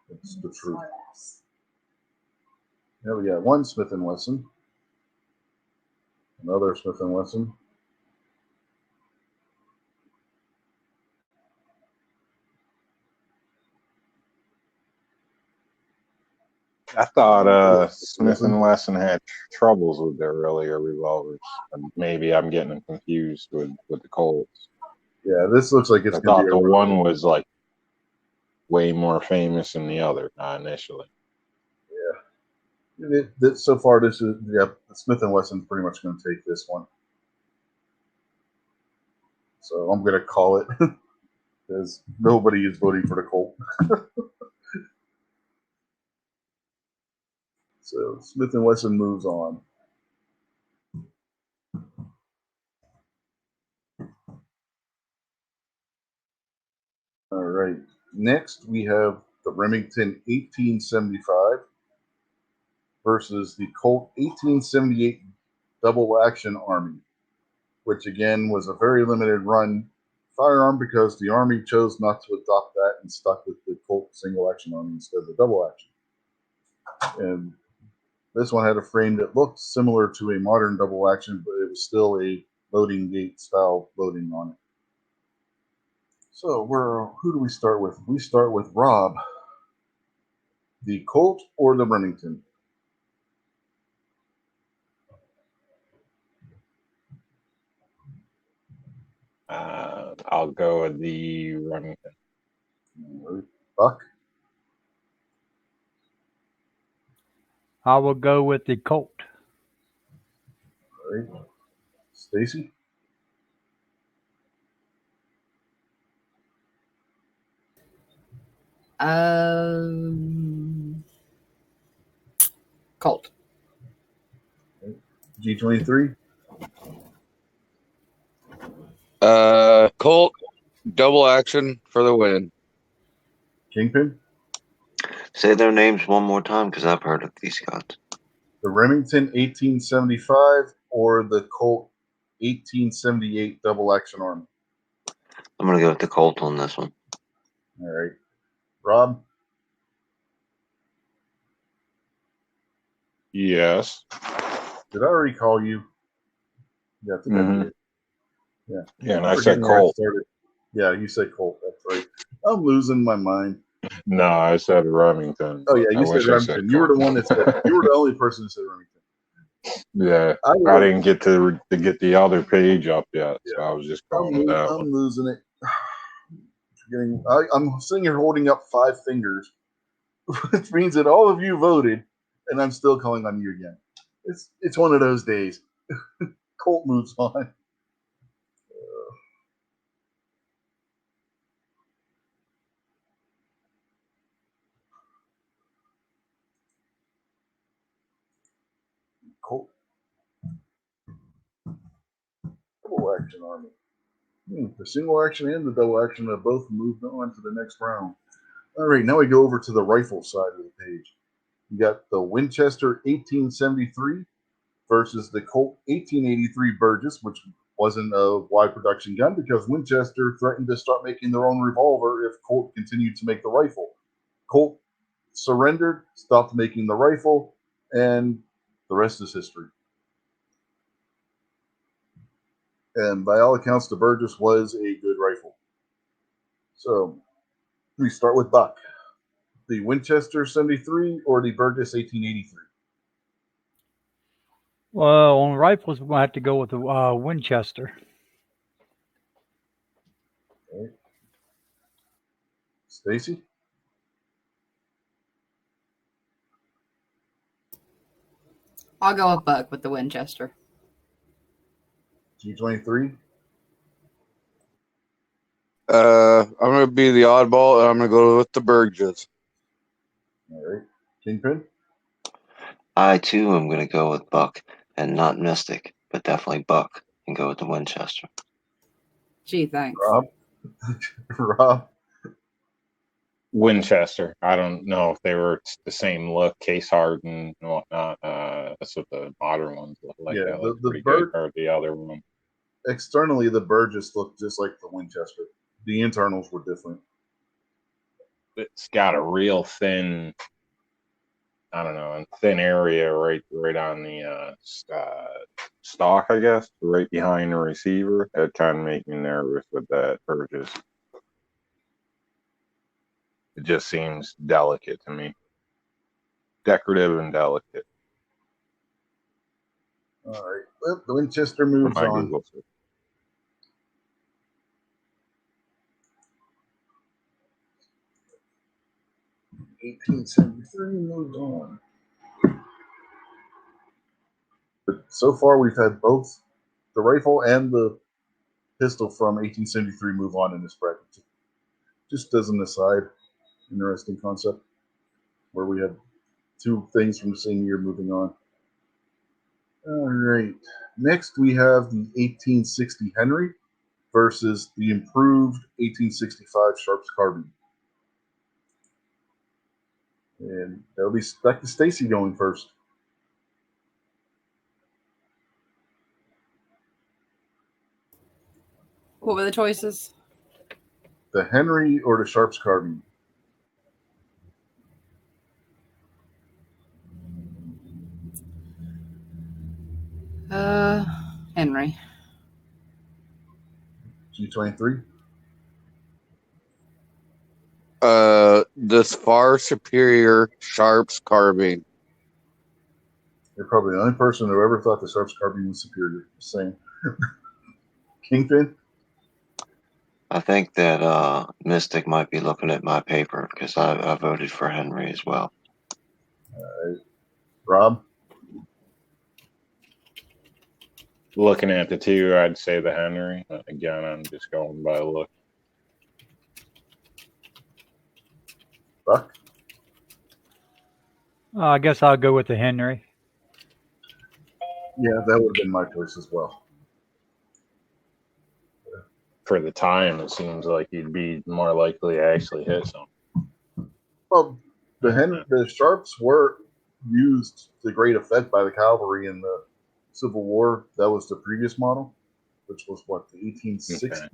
It's the truth. Now we got one Smith & Wesson. Another Smith & Wesson.
I thought Smith and Wesson had troubles with their earlier revolvers. Maybe I'm getting them confused with the Colts.
Yeah, this looks like it's
I
going
thought
to be
the one was like way more famous than the other initially.
So far, this is Smith & Wesson's pretty much going to take this one. So I'm going to call it because nobody is voting for the Colt. So Smith & Wesson moves on. All right. Next, we have the Remington 1875 versus the Colt 1878 double action Army, which again was a very limited run firearm because the Army chose not to adopt that and stuck with the Colt single action Army instead of the double action. And this one had a frame that looked similar to a modern double action, but it was still a loading gate style loading on it. So who do we start with? We start with Rob. The Colt or the Remington?
I'll go with the Remington.
Buck?
I will go with the Colt.
All right. Stacy?
Colt.
G23?
Colt double action for the win.
Kingpin?
Say their names one more time because I've heard of these guys.
The Remington 1875 or the Colt 1878 double action Army?
I'm going to go with the Colt on this one.
All right. Rob?
Yes.
Did I already call you? Yeah, I think I did. Yeah.
Yeah, and I said Colt.
Yeah, you said Colt. That's right. I'm losing my mind.
No, I said Remington.
Oh yeah, you said Remington. You were the one that said. You were the only person who said Remington.
Yeah, I didn't get to get the other page up yet, so I was just going with that one.
I'm losing it. I'm sitting here holding up 5 fingers, which means that all of you voted, and I'm still calling on you again. It's one of those days. Colt moves on. Colt. Double action army. The single action and the double action have both moved on to the next round. All right, now we go over to the rifle side of the page. You got the Winchester 1873 versus the Colt 1883 Burgess, which wasn't a wide production gun because Winchester threatened to start making their own revolver if Colt continued to make the rifle. Colt surrendered, stopped making the rifle, and the rest is history. And by all accounts, the Burgess was a good rifle. So we start with Buck. The Winchester 73 or the Burgess 1883?
Well, on rifles, we're going to have to go with the Winchester.
Okay. Stacy?
I'll go with Buck with the Winchester.
G23?
I'm going to be the oddball, and I'm going to go with the Burgess.
All right. Kingpin?
I too am going to go with Buck and not Mystic, but definitely Buck and go with the Winchester.
Gee, thanks.
Rob? Rob?
Winchester. I don't know if they were the same look, case hardened and whatnot. That's what the modern ones look like.
Yeah,
They look
the
pretty
Bur-
good. Or the other one.
Externally, the Burgess looked just like the Winchester. The internals were different.
It's got a real thin, I don't know, thin area right on the stock, I guess, right behind the receiver. That kind of made me nervous with that Burgess. It just seems delicate to me. Decorative and delicate.
All right. Well, the Winchester moves
My
on.
Google search.
$18.73 moves on. But so far, we've had both the rifle and the pistol from 1873 move on in this bracket. Just as an aside, interesting concept where we had two things from the same year moving on. All right. Next, we have the 1860 Henry versus the improved 1865 Sharps Carbine. And that'll be back to Stacy going first.
What were the choices?
The Henry or the Sharps Carbine?
Henry.
G23?
This far superior Sharps carbine.
You're probably the only person who ever thought the Sharps Carbine was superior. Same. Kingpin?
I think that Mystic might be looking at my paper because I voted for Henry as well.
Rob?
Looking at the two, I'd say the Henry. Again, I'm just going by look.
Buck?
I guess I'll go with the Henry.
Yeah, that would have been my choice as well.
For the time, it seems like you'd be more likely to actually hit something.
Well, the Sharps were used to great effect by the cavalry in the Civil War. That was the previous model, which was what, the 1860s?
Okay.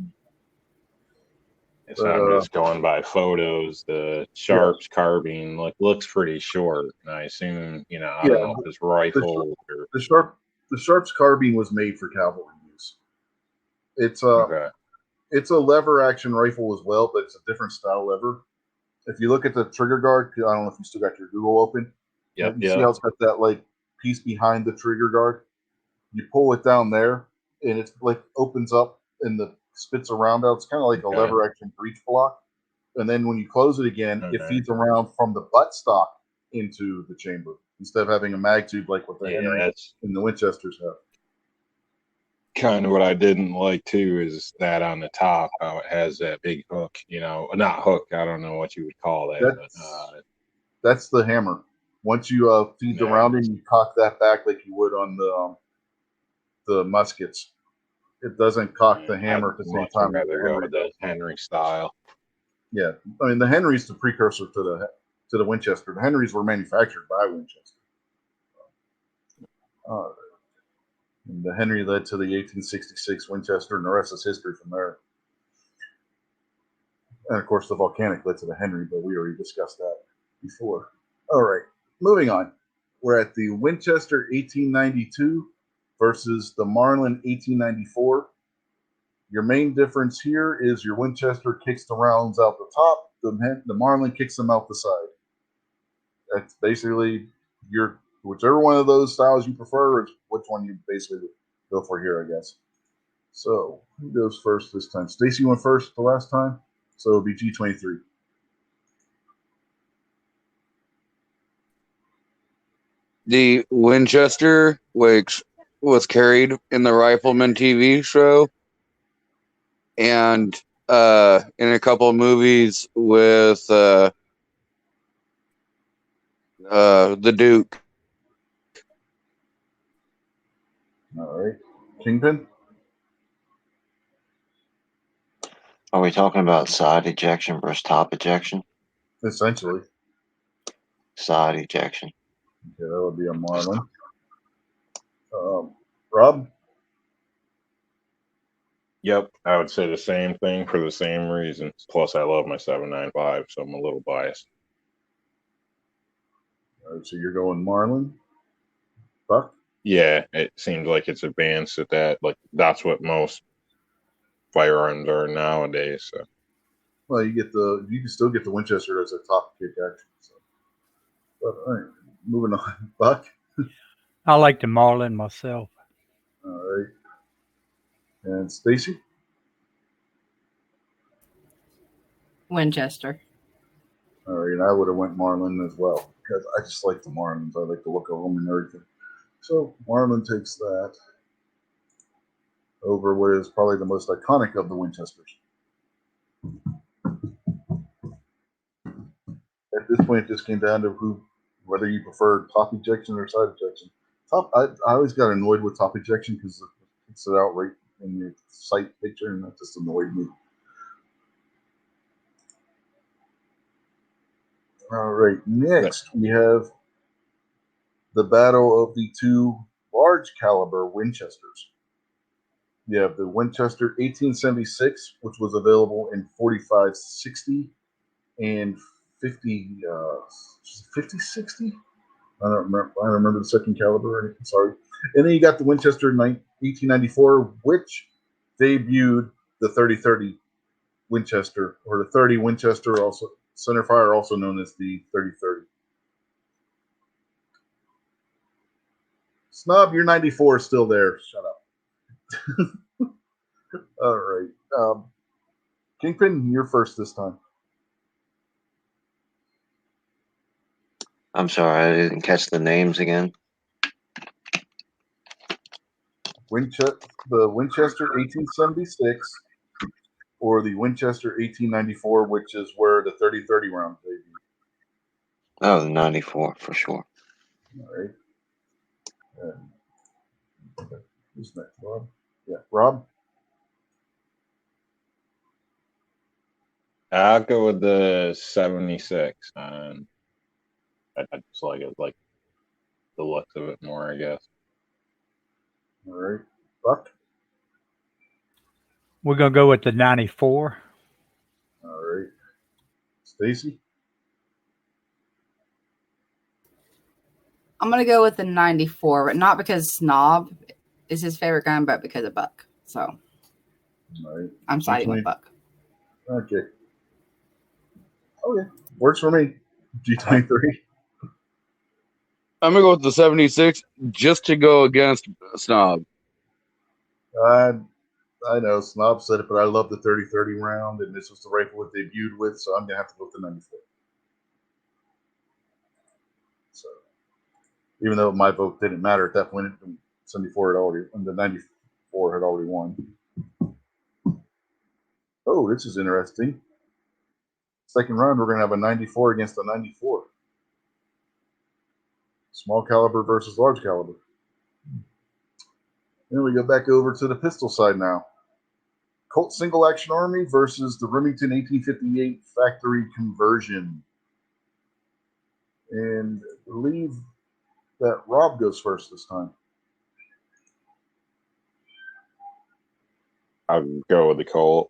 So I'm just going by photos. The Sharps carbine looks pretty short, and I assume I don't know if it's rifle or
the Sharps carbine was made for cavalry use. It's
okay.
It's a lever action rifle as well, but it's a different style lever. If you look at the trigger guard, I don't know if you still got your Google open.
Yep.
You see how it's got that piece behind the trigger guard? You pull it down there, and it's opens up and the spits around out. It's kind of like a lever action breech block. and then when you close it again, it
Okay.
feeds around from the buttstock into the chamber instead of having a mag tube like what the
Yeah,
Henry
that's
and the Winchesters have.
kind of what I didn't like too, is that on the top, how it has that big hook, you know, not hook, I don't know what you would call that, but
That's the hammer. Once you feed
Yeah.
around it, you cock that back like you would on the muskets. It doesn't cock the hammer at the same
much
time.
rather go with the Henry style.
Yeah, I mean the Henry's the precursor to the Winchester. The Henrys were manufactured by Winchester. And the Henry led to the 1866 Winchester, and the rest is history from there. And of course, the Volcanic led to the Henry, but we already discussed that before. All right, moving on. We're at the Winchester 1892 versus the Marlin 1894. Your main difference here is your Winchester kicks the rounds out the top. The Marlin kicks them out the side. That's basically your whichever one of those styles you prefer is which one you basically go for here, I guess. So who goes first this time? Stacy went first the last time, so it'll be G23.
The Winchester, which was carried in the Rifleman TV show, and in a couple of movies with the Duke.
All right, Kingpin.
Are we talking about side ejection versus top ejection?
Essentially,
Side ejection.
okay, that would be a Marlin. Rob.
Yep, I would say the same thing for the same reasons. Plus, I love my 795, so I'm a little biased.
All right, so you're going Marlin. Buck.
Yeah, it seems like it's advanced at that. Like, that's what most firearms are nowadays. So,
Well, you can still get the Winchester as a top kick action. So. But all right, moving on. Buck.
I like the Marlin myself.
All right, and Stacy.
Winchester.
All right, and I would have went Marlin as well because I just like the Marlins. I like the look of them and everything. So Marlin takes that over what is probably the most iconic of the Winchesters. At this point, it just came down to whether you prefer top ejection or side ejection. I always got annoyed with top ejection because it puts it out right in your sight picture, and that just annoyed me. All right, next we have the battle of the two large caliber Winchesters. You have the Winchester 1876, which was available in 45-60 and 50-60. I don't remember the second caliber or anything. Sorry. And then you got the Winchester 1894, which debuted the 30-30 Winchester, or the 30 Winchester, also centerfire, also known as the 30-30. Snob, your 94 is still there. Shut up. All right. Kingpin, you're first this time.
I'm sorry, I didn't catch the names again.
The Winchester 1876 or the Winchester 1894, which is where the 30-30 round debuted.
Oh, the 94 for sure.
All right. Who's next, Rob? Yeah, Rob.
I'll go with the 76. I just like it, like the looks of it more, I guess.
All right, Buck.
We're gonna go with the 94.
All right, Stacy.
I'm gonna go with the 94, but not because Snob is his favorite gun, but because of Buck. So
All right.
I'm siding with Buck.
Okay. Okay, works for me. G23.
I'm gonna go with the 76 just to go against Snob.
I I know Snob said it, but I love the 30-30 round, and this was the rifle it debuted with, so I'm gonna have to go with the 94. So, even though my vote didn't matter at that point, 74 had already, and the 94 had already won. Oh, this is interesting. Second round, we're gonna have a 94 against a 94. Small caliber versus large caliber. Then we go back over to the pistol side now. Colt Single Action Army versus the Remington 1858 Factory Conversion. And I believe that Rob goes first this time.
I'll go with the Colt.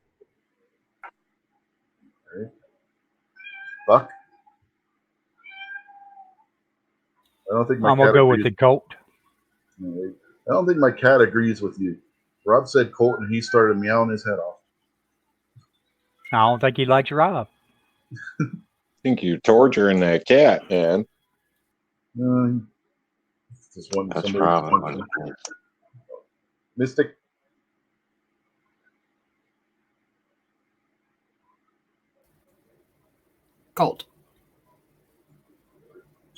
Okay. Buck? I don't think
I'm gonna go with the Colt.
I don't think my cat agrees with you. Rob said Colt, and he started meowing his head off.
I don't think he likes Rob.
I think you're torturing that cat, man.
Just one.
That's
Somebody
probably what it is.
Mystic.
Colt.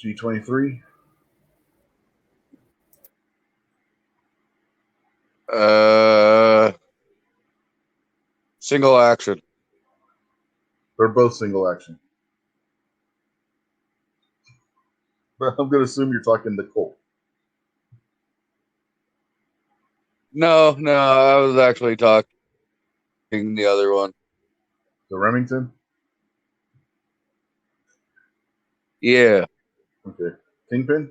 G23.
Single action.
They're both single action. But I'm going to assume you're talking the Colt.
No, I was actually talking the other one.
The Remington?
Yeah.
Okay. Kingpin?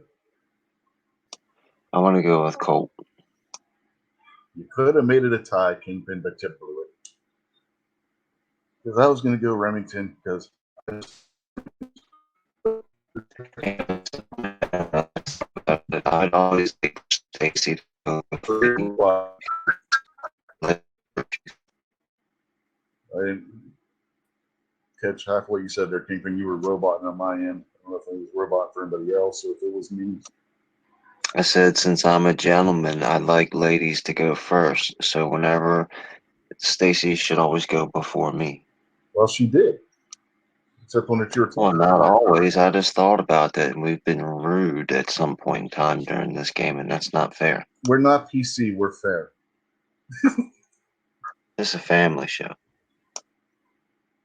I want to go with Colt.
You could have made it a tie, Kingpin, but you blew it. Because I was going to go Remington because
I'd always think Stacy.
I didn't catch half what you said there, Kingpin. You were roboting on my end. I don't know if it was robot for anybody else or if it was me.
I said, since I'm a gentleman, I like ladies to go first. So whenever Stacy should always go before me.
Well, she did. Except when it's your
Well,
turn.
not always. I just thought about that, and we've been rude at some point in time during this game, and that's not fair.
We're not PC. We're fair.
It's a family show.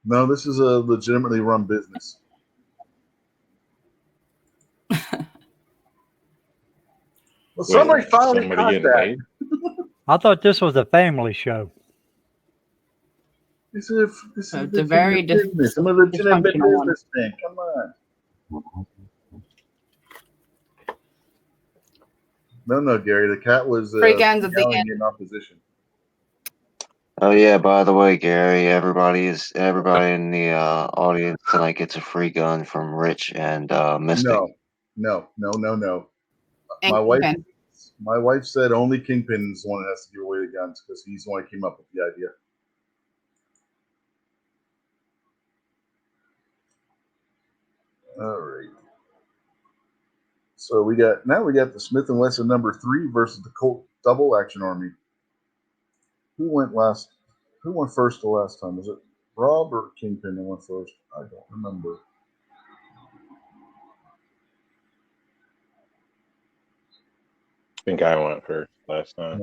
No, this is a legitimately run business. Well, somebody finally
somebody
caught
getting
that.
paid?
I thought this was a family show.
This is
It's a very
business. I'm a legitimate
dysfunctional one.
businessman. Come on. No, Gary. The cat was
Freak ends at the
yelling
end.
in opposition.
Oh yeah, by the way, Gary, everybody in the audience tonight gets a free gun from Rich and Mystic.
No.
And
My
Kingpin.
wife said only Kingpin's the one that has to give away the guns because he's the one that came up with the idea. All right. So we got the Smith & Wesson number 3 versus the Colt Double Action Army. Who went first the last time? Was it Rob or Kingpin that went first? I don't remember.
I think I went first last time.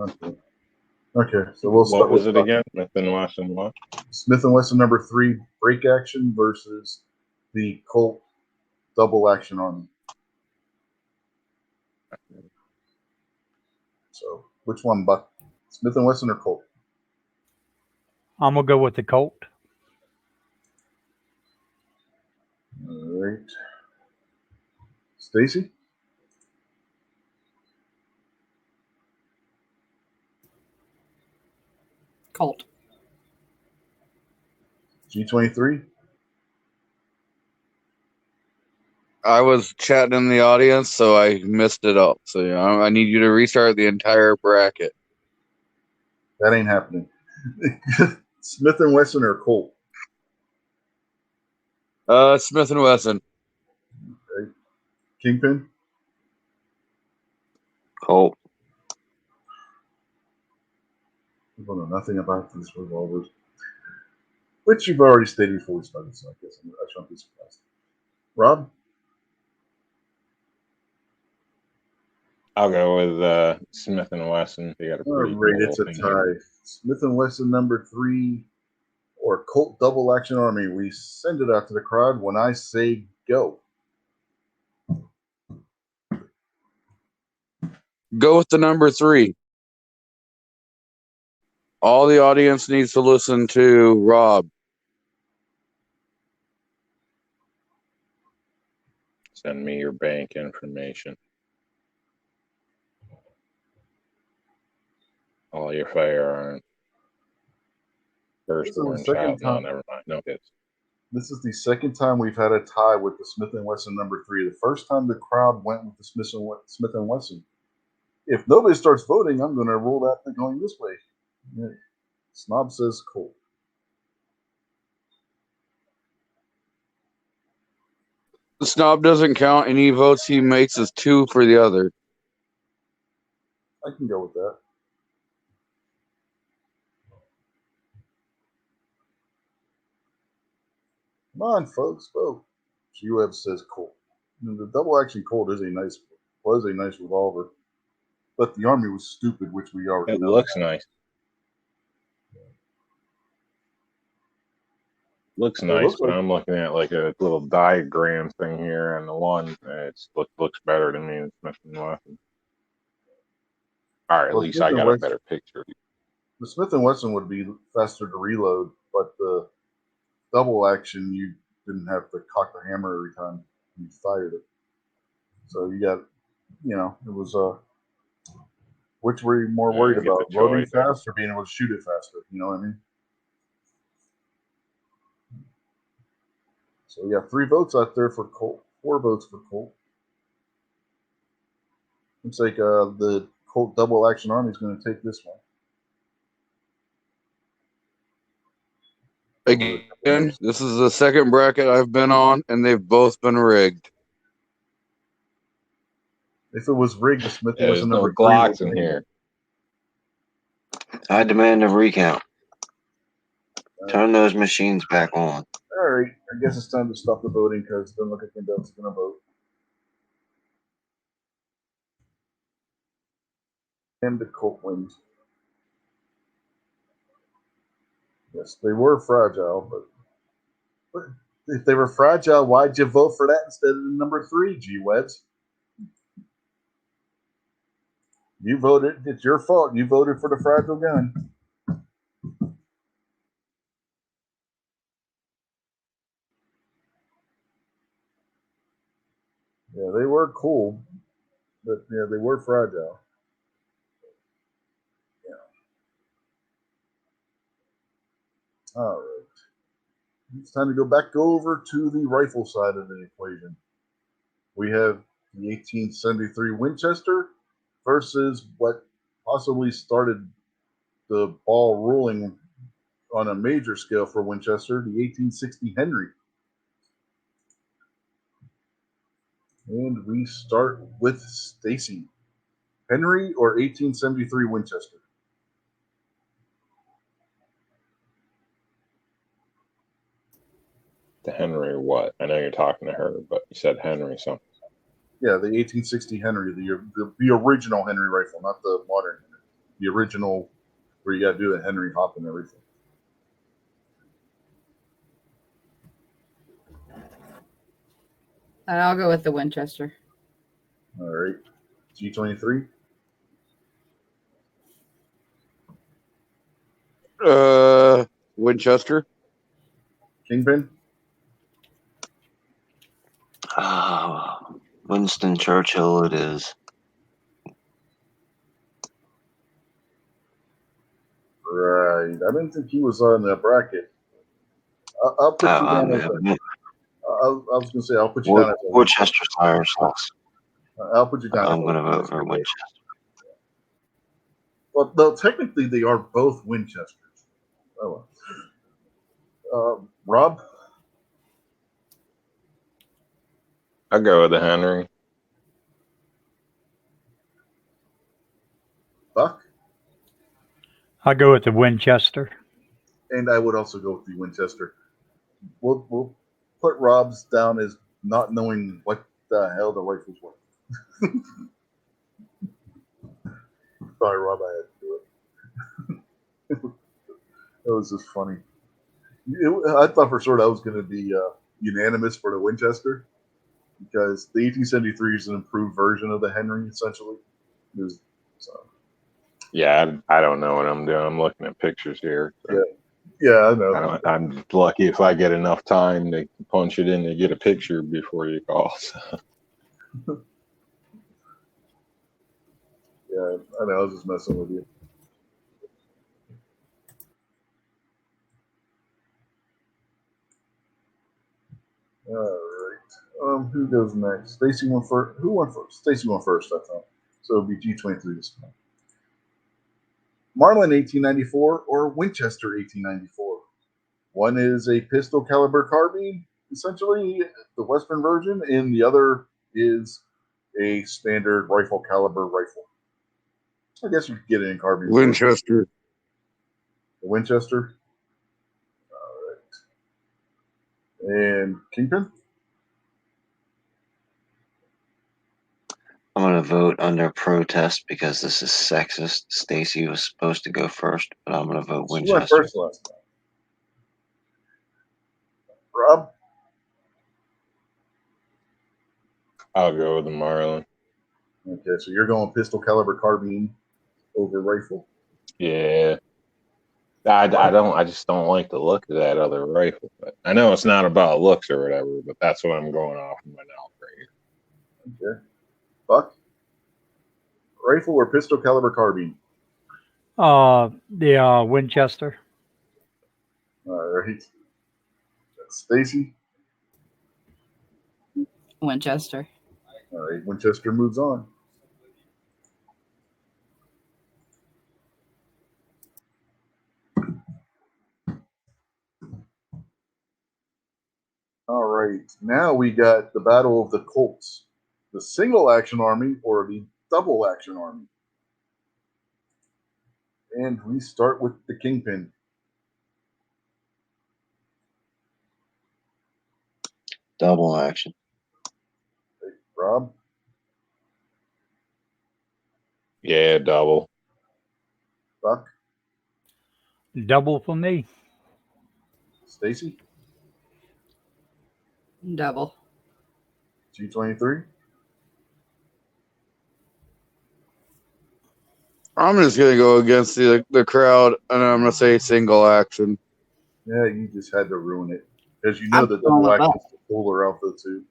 Okay, so we'll start
What was
with
it again? Smith and Wesson what?
Smith & Wesson number 3 break action versus the Colt Double Action Army. So which one, Buck? Smith & Wesson or Colt?
I'm gonna go with the Colt.
All right. Stacy?
Colt.
G23?
I was chatting in the audience, so I missed it up. So I need you to restart the entire bracket.
That ain't happening. Smith & Wesson or Colt?
Smith & Wesson.
Okay. Kingpin?
Colt.
People know nothing about these revolvers, which you've already stated before we started, so I guess I shouldn't be surprised. Rob?
I'll go with Smith and Wesson. They got a
All
pretty
right,
cool
it's a
thing here.
tie. Smith & Wesson number 3 or Colt Double Action Army. We send it out to the crowd when I say go.
Go with the number 3. All the audience needs to listen to Rob.
Send me your bank information. All your firearms.
This is the
Firstborn
second
child. No,
time.
never mind. No kids.
This is the second time we've had a tie with the Smith & Wesson number 3. The first time the crowd went with the Smith & Wesson. If nobody starts voting, I'm going to roll that thing going this way. Yeah. Snob says Colt.
The Snob doesn't count. Any votes he makes is 2 for the other.
I can go with that. Come on, folks, vote. G-Web says Colt. The double action Colt was a nice revolver, but the Army was stupid, which we already
It
know.
looks nice. Looks nice,
looks
but
like-
I'm looking at like a little diagram thing here, and the one looks better to me than Smith and Wesson. All right, at
Well,
least
Smith
I
and
got a
Wesson-
better picture.
The Smith & Wesson would be faster to reload, but the double action, you didn't have to cock the hammer every time you fired it. So you got, it was which were you more
Yeah,
worried
you get the
about, loading
choice.
fast or being able to shoot it faster? You know what I mean? So we got 3 votes out there for Colt, 4 votes for Colt. Looks like the Colt Double Action Army is going to take this one.
Again, this is the second bracket I've been on, and they've both been rigged.
If it was rigged, the Smith &
There's
Wesson
no
number 3
Glocks
would
in
be-
here.
I demand a recount. Turn those machines back on.
All right, I guess it's time to stop the voting because it doesn't look like anybody else is going to vote. And the Colt wins. Yes, they were fragile, but if they were fragile, why'd you vote for that instead of the number 3, G-Weds? You voted. It's your fault. You voted for the fragile gun. Yeah, they were cool, but yeah, they were fragile. Yeah. All right. It's time to go back over to the rifle side of the equation. We have the 1873 Winchester versus what possibly started the ball rolling on a major scale for Winchester, the 1860 Henry. And we start with Stacy. Henry or 1873 Winchester?
The Henry what? I know you're talking to her, but you said Henry something.
Yeah, the 1860 Henry, the original Henry rifle, not the modern Henry. The original where you got to do the Henry hop and everything.
And I'll go with the Winchester.
All right. G23?
Winchester.
Kingpin?
Winston Churchill it is.
Right. I didn't think he was on the bracket. I'll put you down as a, I was going to say, I'll put you down as a
Worcester Fire Sox.
I'll put you down.
I'm going to vote for Winchester.
Well, no, technically they are both Winchesters. Oh, well. Rob?
I'll go with the Henry.
Buck?
I'll go with the Winchester.
And I would also go with the Winchester. We'll put Rob's down as not knowing what the hell the rifles were. Sorry, Rob, I had to do it. That was just funny. I thought for sure that was going to be unanimous for the Winchester because the 1873 is an improved version of the Henry, essentially. So.
Yeah, I don't know what I'm doing. I'm looking at pictures here. So.
Yeah, I know.
I'm lucky if I get enough time to punch it in to get a picture before you call. So.
Yeah, I know. I was just messing with you. All right. Who goes next? Stacy went first. Who went first? Stacy went first, I thought. So it'll be G23 this time. Marlin 1894 or Winchester 1894. One is a pistol caliber carbine, essentially the Western version, and the other is a standard rifle caliber rifle. I guess you could get it in carbine.
Winchester.
The Winchester. All right. And Kingpin?
I'm gonna vote under protest because this is sexist. Stacy was supposed to go first, but I'm gonna vote
She went
Winchester.
first last time. Rob?
I'll go with the Marlin.
Okay, so you're going pistol caliber carbine over rifle.
Yeah. I just don't like the look of that other rifle. But I know it's not about looks or whatever, but that's what I'm going off of my now right here.
Okay. Buck? Rifle or pistol caliber carbine?
The Winchester.
All right. Stacy?
Winchester.
All right. Winchester moves on. All right. Now we got the Battle of the Colts. The single action army or the double action army. And we start with the Kingpin.
Double action.
Okay. Rob?
Yeah, double.
Buck?
Double for me.
Stacy?
Double.
G23?
I'm just gonna go against the crowd, and I'm gonna say single action.
Yeah, you just had to ruin it. Because you know
I'm
the
going
double
with
action is the polar alpha too.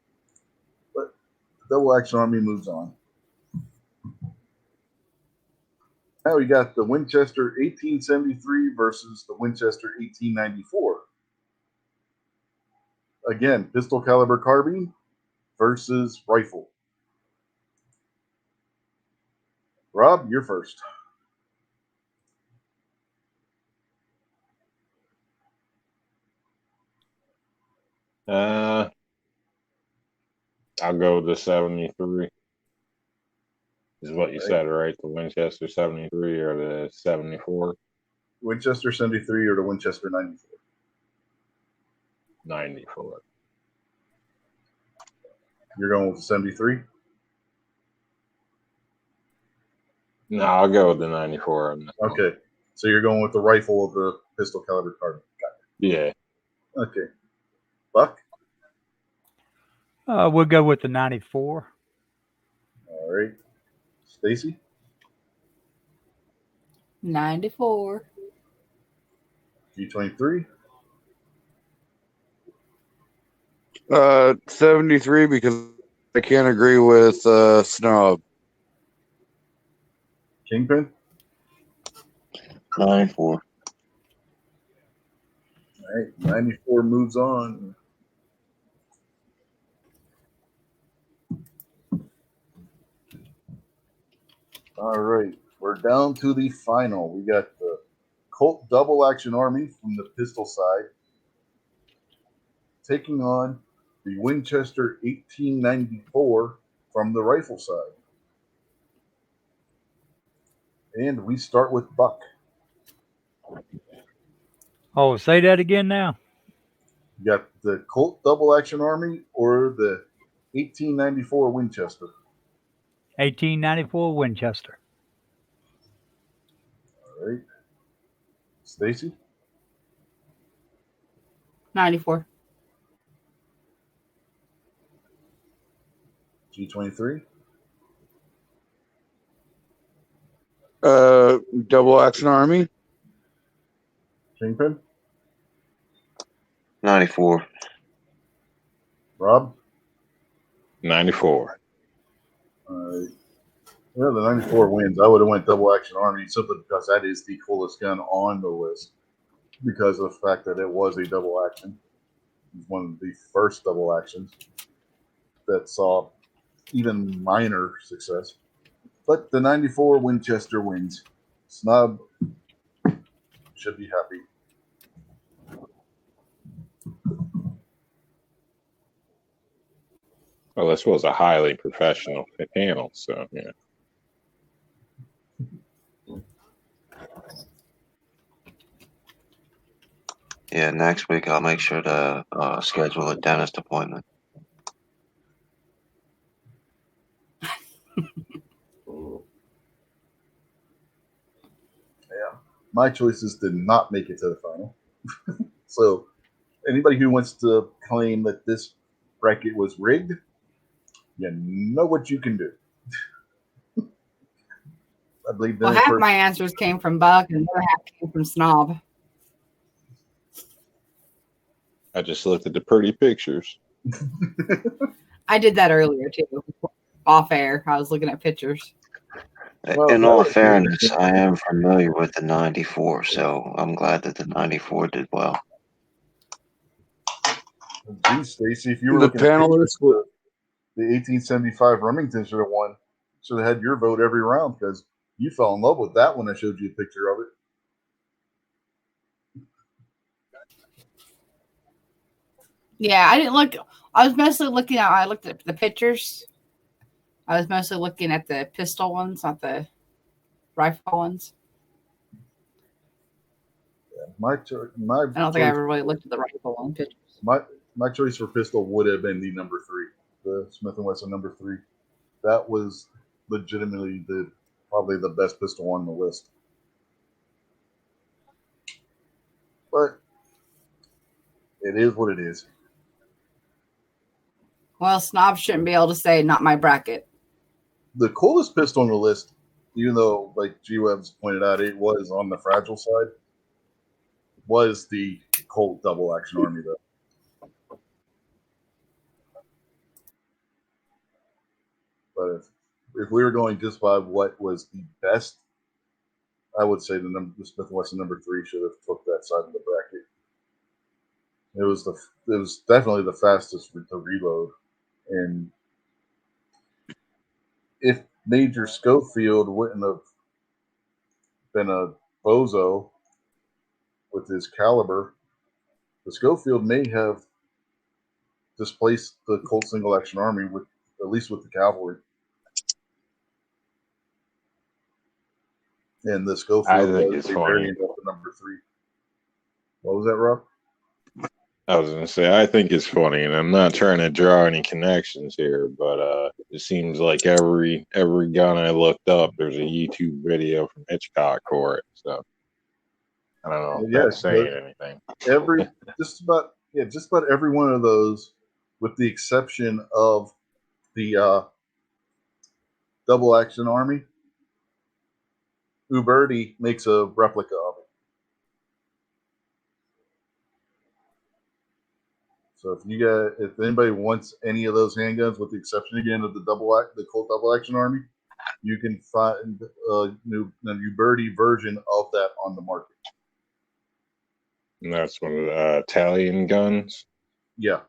But the double action army moves on. Now we got the Winchester 1873 versus the Winchester 1894. Again, pistol caliber carbine versus rifle. Rob, you're first.
I'll go with the 73. Is what you said, right? The Winchester 73 or the 74?
Winchester 73 or the Winchester 94?
94.
You're going with the 73?
No, I'll go with the 94 on this one.
Okay. So you're going with the rifle of the pistol caliber carbine. Got
Yeah.
it. Okay. Buck?
We'll go with the 94.
All right. Stacy?
94.
G23?
73 because I can't agree with Snob.
Kingpin?
94.
All right. 94 moves on. All right. We're down to the final. We got the Colt double action army from the pistol side taking on the Winchester 1894 from the rifle side. And we start with Buck.
Oh, say that again now.
You got the Colt Double Action Army or the 1894 Winchester.
1894 Winchester.
All right. Stacy?
94.
G23?
Double Action Army.
Kingpin?
94.
Rob?
94.
Yeah, the 94 wins. I would have went Double Action Army simply because that is the coolest gun on the list because of the fact that it was a double action. It was one of the first double actions that saw even minor success. But the 94 Winchester wins. Snob should be happy.
Well, this was a highly professional panel, so yeah.
Yeah, next week I'll make sure to schedule a dentist appointment.
Yeah. My choices did not make it to the final. So anybody who wants to claim that this bracket was rigged, you know what you can do. I believe the
Well,
only
half
person-
my answers came from Buck and the other half came from Snob.
I just looked at the pretty pictures.
I did that earlier too. Off air. I was looking at pictures.
Well,
In
that
all
was-
fairness, I am familiar with the 94, so I'm glad that the 94 did well.
Geez, Stacy, if you were
The
looking at
panelists
pictures, the 1875 Remington should have won. Should have had your vote every round because you fell in love with that when I showed you a picture of it.
Yeah, I didn't look. I was mostly looking at. I looked at the pictures. I was mostly looking at the pistol ones, not the rifle ones.
My
I don't think I ever really looked at the rifle one pictures.
my choice for pistol would have been the number 3, the Smith & Wesson number 3. That was legitimately probably the best pistol on the list. But it is what it is.
Well, Snob shouldn't be able to say not my bracket.
The coolest pistol on the list, even though like G-Webs pointed out, it was on the fragile side, was the Colt Double Action Army though. But if we were going just by what was the best, I would say the Smith & Wesson number 3 should have took that side of the bracket. It was definitely the fastest to reload, and if Major Schofield wouldn't have been a bozo with his caliber, the Schofield may have displaced the Colt Single Action Army with at least with the cavalry. And the Schofield
I think
was
it's
a
funny.
variant of the number 3. What was that, Rob?
I was gonna say I think it's funny, and I'm not trying to draw any connections here, but it seems like every gun I looked up, there's a YouTube video from Hitchcock for it. So I don't know if
Yeah,
that's saying anything.
just about every one of those, with the exception of the Double Action Army, Uberti makes a replica of it. So if anybody wants any of those handguns, with the exception again of the Colt Double Action Army, you can find a Uberti version of that on the market.
And that's one of the Italian guns.
Yeah.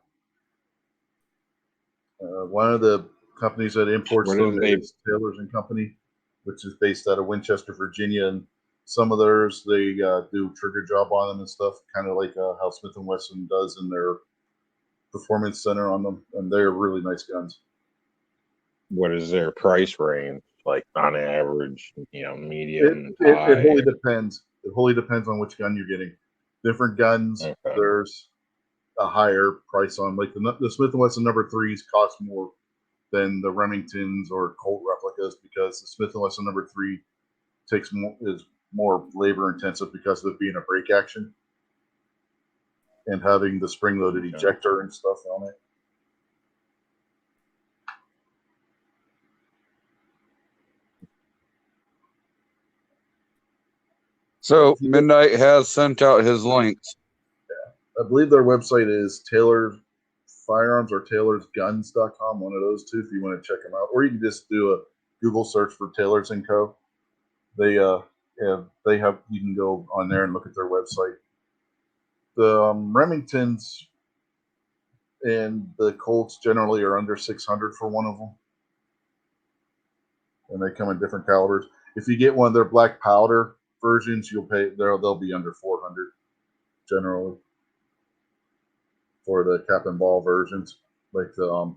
One of the companies that imports
What
them
is they-
is Taylor's and Company, which is based out of Winchester, Virginia. And some of theirs, they do trigger job on them and stuff, kind of like how Smith & Wesson does in their performance center on them. And they're really nice guns.
What is their price range? Like on average, medium,
It
high.
wholly depends. It wholly depends on which gun you're getting. Different guns,
Okay.
there's a higher price on. Like the Smith & Wesson number 3s cost more than the Remingtons or Colt replicas because the Smith & Wesson number 3 is more labor intensive because of it being a break action and having the spring-loaded
Okay.
ejector and stuff on it.
So Midnight has sent out his links.
I believe their website is Taylor Firearms or taylorsguns.com, one of those two if you want to check them out. Or you can just do a Google search for Taylors & Co. They have you can go on there and look at their website. The Remingtons and the Colts generally are under $600 for one of them. And they come in different calibers. If you get one of their black powder versions, they'll be under $400 generally for the cap and ball versions, like the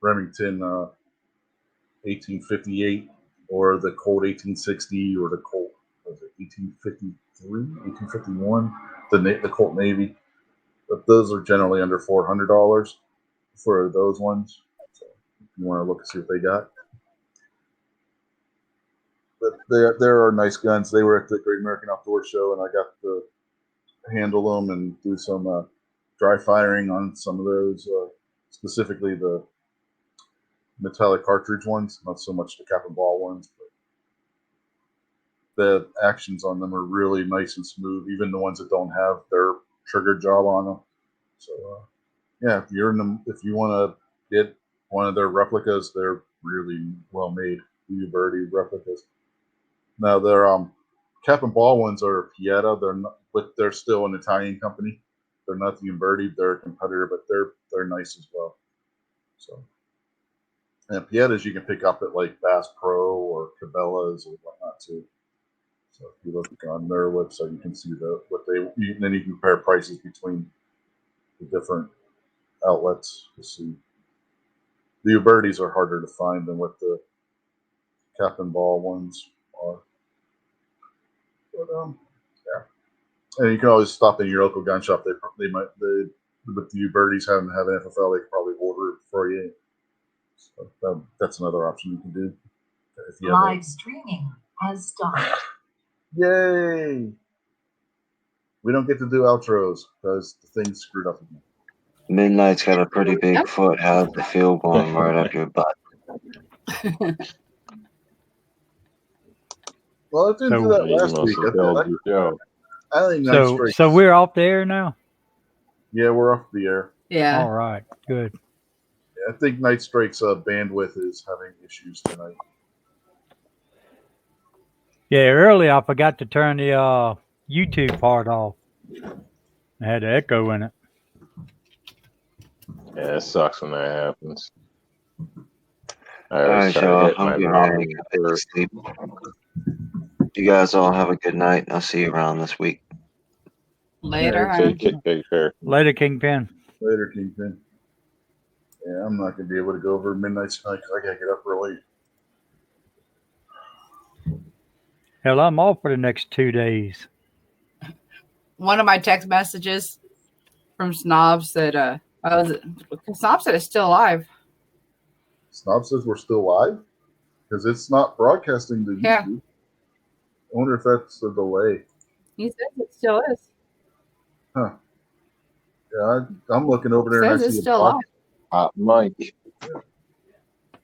Remington 1858 or the Colt 1860 or the Colt 1853, 1851, the Colt Navy. But those are generally under $400 for those ones. So if you want to look and see what they got. But there are nice guns. They were at the Great American Outdoor Show, and I got to handle them and do some dry firing on some of those, specifically the metallic cartridge ones, not so much the cap and ball ones. But the actions on them are really nice and smooth, even the ones that don't have their trigger job on them. So, yeah, if you want to get one of their replicas, they're really well made. Uberti replicas. Now their cap and ball ones are Pieta. They're still an Italian company. They're not the Uberti. They're a competitor, but they're nice as well. So, and Pietas you can pick up at like Bass Pro or Cabela's or whatnot too. So if you look on their website, you can see then you can compare prices between the different outlets to see. The Ubertis are harder to find than what the cap and ball ones are. But yeah, and you can always stop in your local gun shop. With the Ubertis having an FFL, they can probably order it for you. So that's another option you can do. If you
Live streaming has stopped.
Yay! We don't get to do outros because the thing's screwed up again.
Midnight's got a pretty big foot. How's the feel going right up your butt?
Well, I didn't do
So-
that
You
last
must
week.
have failed your show.
I think Night Strikes.
So we're off the air now?
Yeah, we're off the air.
Yeah.
All right, good.
I think Night Strike's bandwidth is having issues tonight.
Yeah, earlier I forgot to turn the YouTube part off. It had an echo in it.
Yeah, it sucks when that happens. I
All
always
right,
try to
y'all.
hit
I'm
my
getting ready
volume
to get to
first.
sleep. You guys all have a good night. I'll see you around this week.
Later.
Take care.
Later, Kingpin.
Later, Kingpin. Yeah, I'm not going to be able to go over midnight tonight because I got to get up early.
Hell, I'm off for the next 2 days.
One of my text messages from Snob said, Snob said it's still alive.
Snob says we're still live because it's not broadcasting to YouTube.
Yeah.
I wonder if that's a delay.
He says it still is.
Huh. Yeah, I'm looking over there and I
Says it's
see
still alive.
Mike.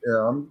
Yeah, I'm